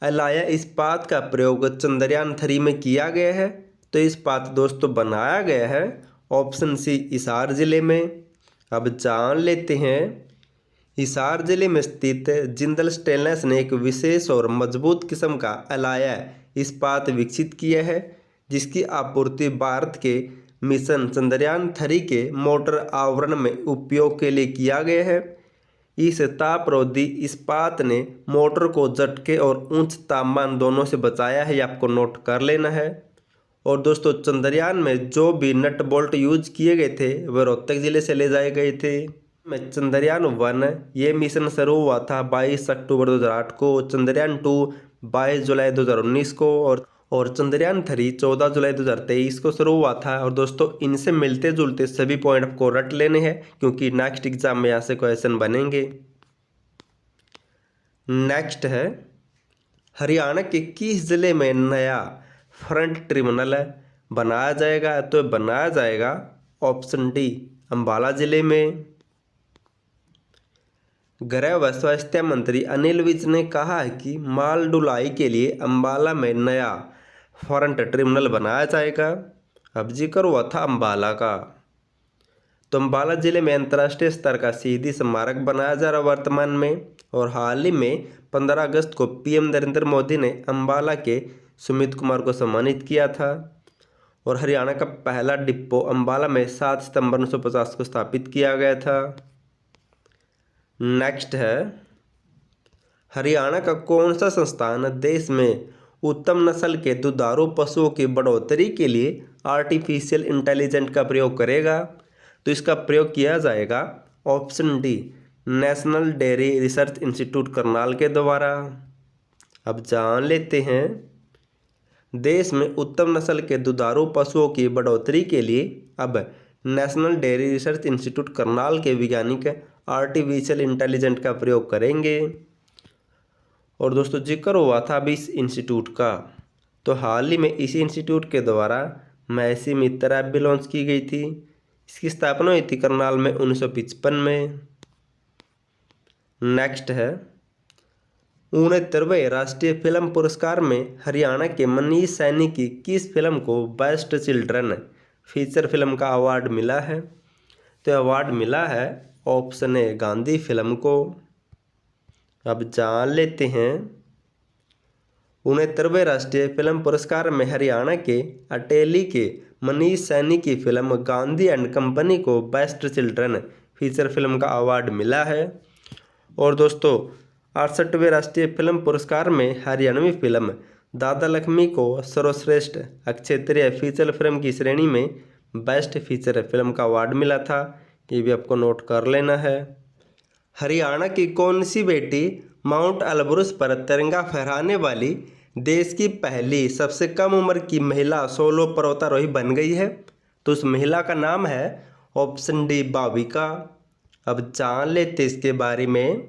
अलाया इस्पात का प्रयोग चंद्रयान 3 में किया गया है? तो इस्पात दोस्तों बनाया गया है ऑप्शन सी हिसार जिले में। अब जान लेते हैं। हिसार जिले में स्थित जिंदल स्टेनलेस ने एक विशेष और मजबूत किस्म का अलाया इस्पात विकसित किया है, जिसकी आपूर्ति भारत के मिशन चंद्रयान 3 के मोटर आवरण में उपयोग के लिए किया गया है। इस तापरोधी इस्पात ने मोटर को झटके और उच्च तापमान दोनों से बचाया है, ये आपको नोट कर लेना है। और दोस्तों चंद्रयान में जो भी नट बोल्ट यूज किए गए थे वह रोहतक जिले से ले जाए गए थे। चंद्रयान 1 ये मिशन शुरू हुआ था 22 अक्टूबर 2008 को, चंद्रयान 2 22 जुलाई 2019 को और चंद्रयान 3 14 जुलाई 2023 को शुरू हुआ था। और दोस्तों इनसे मिलते जुलते सभी पॉइंट आपको रट लेने हैं क्योंकि नेक्स्ट एग्जाम में यहाँ से क्वेश्चन बनेंगे। नेक्स्ट है हरियाणा के किस जिले में नया फ्रंट टर्मिनल बनाया जाएगा? तो बनाया जाएगा ऑप्शन डी अंबाला जिले में। गृह व स्वास्थ्य मंत्री अनिल विज ने कहा है कि माल ढुलाई के लिए अंबाला में नया फ्रंट टर्मिनल बनाया जाएगा। अब जिक्र हुआ था अंबाला का, तो अंबाला जिले में अंतर्राष्ट्रीय स्तर का शहीदी स्मारक बनाया जा रहा वर्तमान में। और हाल ही में 15 अगस्त को पीएम नरेंद्र मोदी ने अंबाला के सुमित कुमार को सम्मानित किया था। और हरियाणा का पहला डिपो अंबाला में 7 सितंबर 1950 को स्थापित किया गया था। नेक्स्ट है हरियाणा का कौन सा संस्थान देश में उत्तम नस्ल के दुधारू पशुओं की बढ़ोतरी के लिए आर्टिफिशियल इंटेलिजेंस का प्रयोग करेगा? तो इसका प्रयोग किया जाएगा option D national dairy research institute Karnal के द्वारा। अब जान लेते हैं। देश में उत्तम नस्ल के दुधारू पशुओं की बढ़ोतरी के लिए अब national dairy research institute Karnal के वैज्ञानिक आर्टिफिशियल इंटेलिजेंस का प्रयोग करेंगे। और दोस्तों जिक्र हुआ था अभी इस इंस्टीट्यूट का, तो हाल ही में इसी इंस्टीट्यूट के द्वारा मैसी मित्र ऐप भी लॉन्च की गई थी। इसकी स्थापना हुई थी करनाल में 1955 में। नेक्स्ट है 69वें राष्ट्रीय फिल्म पुरस्कार में हरियाणा के मनीष सैनी की किस फिल्म को बेस्ट चिल्ड्रन फीचर फिल्म का अवार्ड मिला है? तो अवार्ड मिला है ऑप्शन ए गांधी फिल्म को। अब जान लेते हैं। 69वें राष्ट्रीय फिल्म पुरस्कार में हरियाणा के अटेली के मनीष सैनी की फिल्म गांधी एंड कंपनी को बेस्ट चिल्ड्रन फीचर फिल्म का अवार्ड मिला है। और दोस्तों 68वें राष्ट्रीय फिल्म पुरस्कार में हरियाणवी फिल्म दादा लक्ष्मी को सर्वश्रेष्ठ क्षेत्रीय फीचर फिल्म की श्रेणी में बेस्ट फीचर फिल्म का अवार्ड मिला था, ये भी आपको नोट कर लेना है। हरियाणा की कौन सी बेटी माउंट एल्ब्रुस पर तिरंगा फहराने वाली देश की पहली सबसे कम उम्र की महिला सोलो पर्वतारोही बन गई है? तो उस महिला का नाम है ऑप्शन डी भाविका। अब जान लेते इसके बारे में।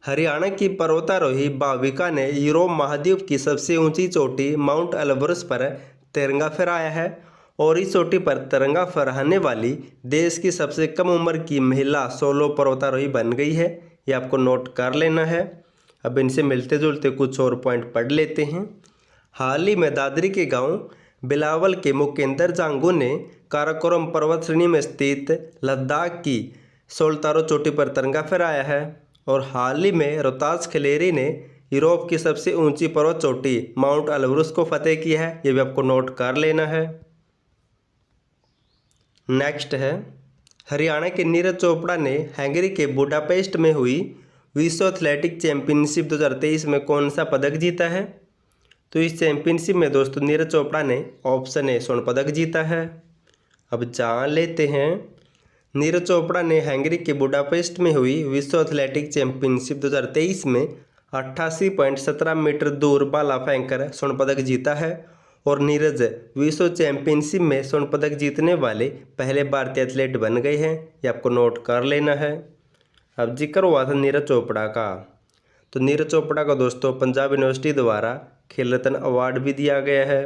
हरियाणा की पर्वतारोही भाविका ने यूरोप महाद्वीप की सबसे ऊंची चोटी माउंट एल्ब्रुस पर तिरंगा फहराया है और इस चोटी पर तिरंगा फहराने वाली देश की सबसे कम उम्र की महिला सोलो पर्वतारोही बन गई है। ये आपको नोट कर लेना है। अब इनसे मिलते जुलते कुछ और पॉइंट पढ़ लेते हैं। हाल ही में दादरी के गांव बिलावल के मुकेंद्र जांगू ने काराकोरम पर्वत श्रेणी में स्थित लद्दाख की सोलतारो चोटी पर तिरंगा फहराया है और हाल ही में रोहतास खिलेरी ने यूरोप की सबसे ऊंची पर्वत चोटी माउंट एल्ब्रुस को फतेह किया है। ये भी आपको नोट कर लेना है। नेक्स्ट है, हरियाणा के नीरज चोपड़ा ने हंगरी के बुडापेस्ट में हुई विश्व एथलेटिक चैंपियनशिप 2023 में कौन सा पदक जीता है? तो इस चैंपियनशिप में दोस्तों नीरज चोपड़ा ने ऑप्शन ए स्वर्ण पदक जीता है। अब जान लेते हैं। नीरज चोपड़ा ने हंगरी के बुडापेस्ट में हुई विश्व एथलेटिक चैंपियनशिप 2023 में 88.17 मीटर दूर भाला फेंककर स्वर्ण पदक जीता है और नीरज विश्व चैंपियनशिप में स्वर्ण पदक जीतने वाले पहले भारतीय एथलीट बन गए हैं। ये आपको नोट कर लेना है। अब जिक्र हुआ था नीरज चोपड़ा का, तो नीरज चोपड़ा को दोस्तों पंजाब यूनिवर्सिटी द्वारा खेल रत्न अवार्ड भी दिया गया है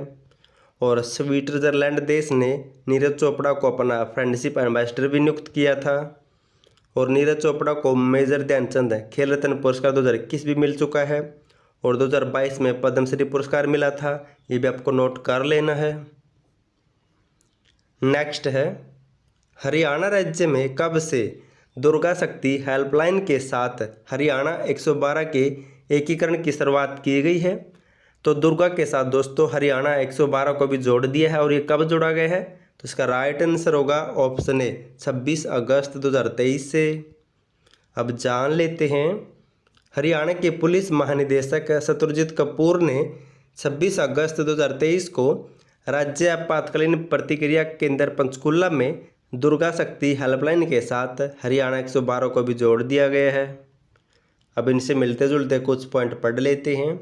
और स्विट्जरलैंड देश ने नीरज चोपड़ा को अपना फ्रेंडशिप एम्बेसडर भी नियुक्त किया था और नीरज चोपड़ा को मेजर ध्यानचंद खेल रत्न पुरस्कार 2021 भी मिल चुका है और 2022 में पद्मश्री पुरस्कार मिला था। ये भी आपको नोट कर लेना है। नेक्स्ट है, हरियाणा राज्य में कब से दुर्गा शक्ति हेल्पलाइन के साथ हरियाणा 112 के एकीकरण की शुरुआत की गई है? तो दुर्गा के साथ दोस्तों हरियाणा 112 को भी जोड़ दिया है और ये कब जोड़ा गया है? तो इसका राइट आंसर होगा ऑप्शन ए 26 अगस्त 2023 से। अब जान लेते हैं। हरियाणा के पुलिस महानिदेशक शत्रुजीत कपूर ने 26 अगस्त 2023 को राज्य आपातकालीन प्रतिक्रिया केंद्र पंचकूला में दुर्गा शक्ति हेल्पलाइन के साथ हरियाणा 112 को भी जोड़ दिया गया है। अब इनसे मिलते जुलते कुछ पॉइंट पढ़ लेते हैं।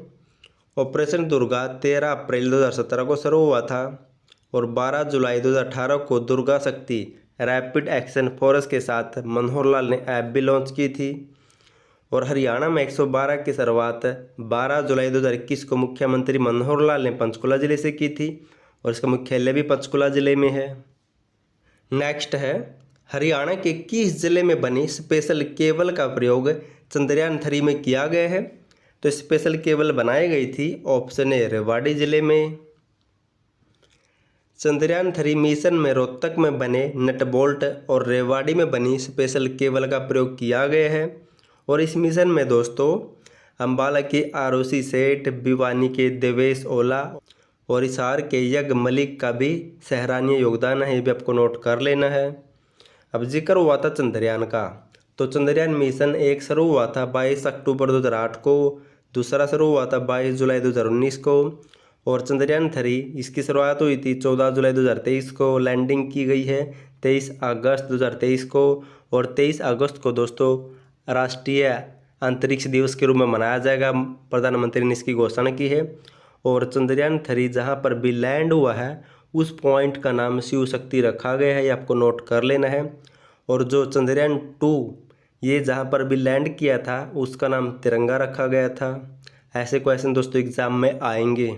ऑपरेशन दुर्गा 13 अप्रैल 2017 को शुरू हुआ था और 12 जुलाई 2018 को दुर्गा शक्ति रैपिड एक्शन फोर्स के साथ मनोहर लाल ने ऐप भी लॉन्च की थी और हरियाणा में 112 की शुरुआत 12 जुलाई 2021 को मुख्यमंत्री मनोहर लाल ने पंचकुला जिले से की थी और इसका मुख्यालय भी पंचकुला जिले में है। नेक्स्ट है, हरियाणा के किस जिले में बनी स्पेशल केबल का प्रयोग चंद्रयान 3 में किया गया है? तो स्पेशल केबल बनाई गई थी ऑप्शन ए रेवाड़ी जिले में। चंद्रयान 3 मिशन में रोहतक में बने नट बोल्ट और रेवाड़ी में बनी स्पेशल केबल का प्रयोग किया गया है और इस मिशन में दोस्तों अम्बाला के आरोसी सेठ, भिवानी के देवेश ओला और हिसार के यज्ञ मलिक का भी सराहनीय योगदान है। ये भी आपको नोट कर लेना है। अब जिक्र हुआ था चंद्रयान का, तो चंद्रयान मिशन 1 शुरू हुआ था 22 अक्टूबर 2008 को, दूसरा शुरू हुआ था 22 जुलाई 2019 को और चंद्रयान 3 इसकी शुरुआत हुई थी 14 जुलाई 2023 को। लैंडिंग की गई है 23 अगस्त 2023 को और 23 अगस्त को दोस्तों राष्ट्रीय अंतरिक्ष दिवस के रूप में मनाया जाएगा। प्रधानमंत्री ने इसकी घोषणा की है और चंद्रयान 3 जहां पर भी लैंड हुआ है उस पॉइंट का नाम शिव शक्ति रखा गया है। ये आपको नोट कर लेना है। और जो चंद्रयान 2 ये जहां पर भी लैंड किया था उसका नाम तिरंगा रखा गया था। ऐसे क्वेश्चन दोस्तों एग्जाम में आएंगे।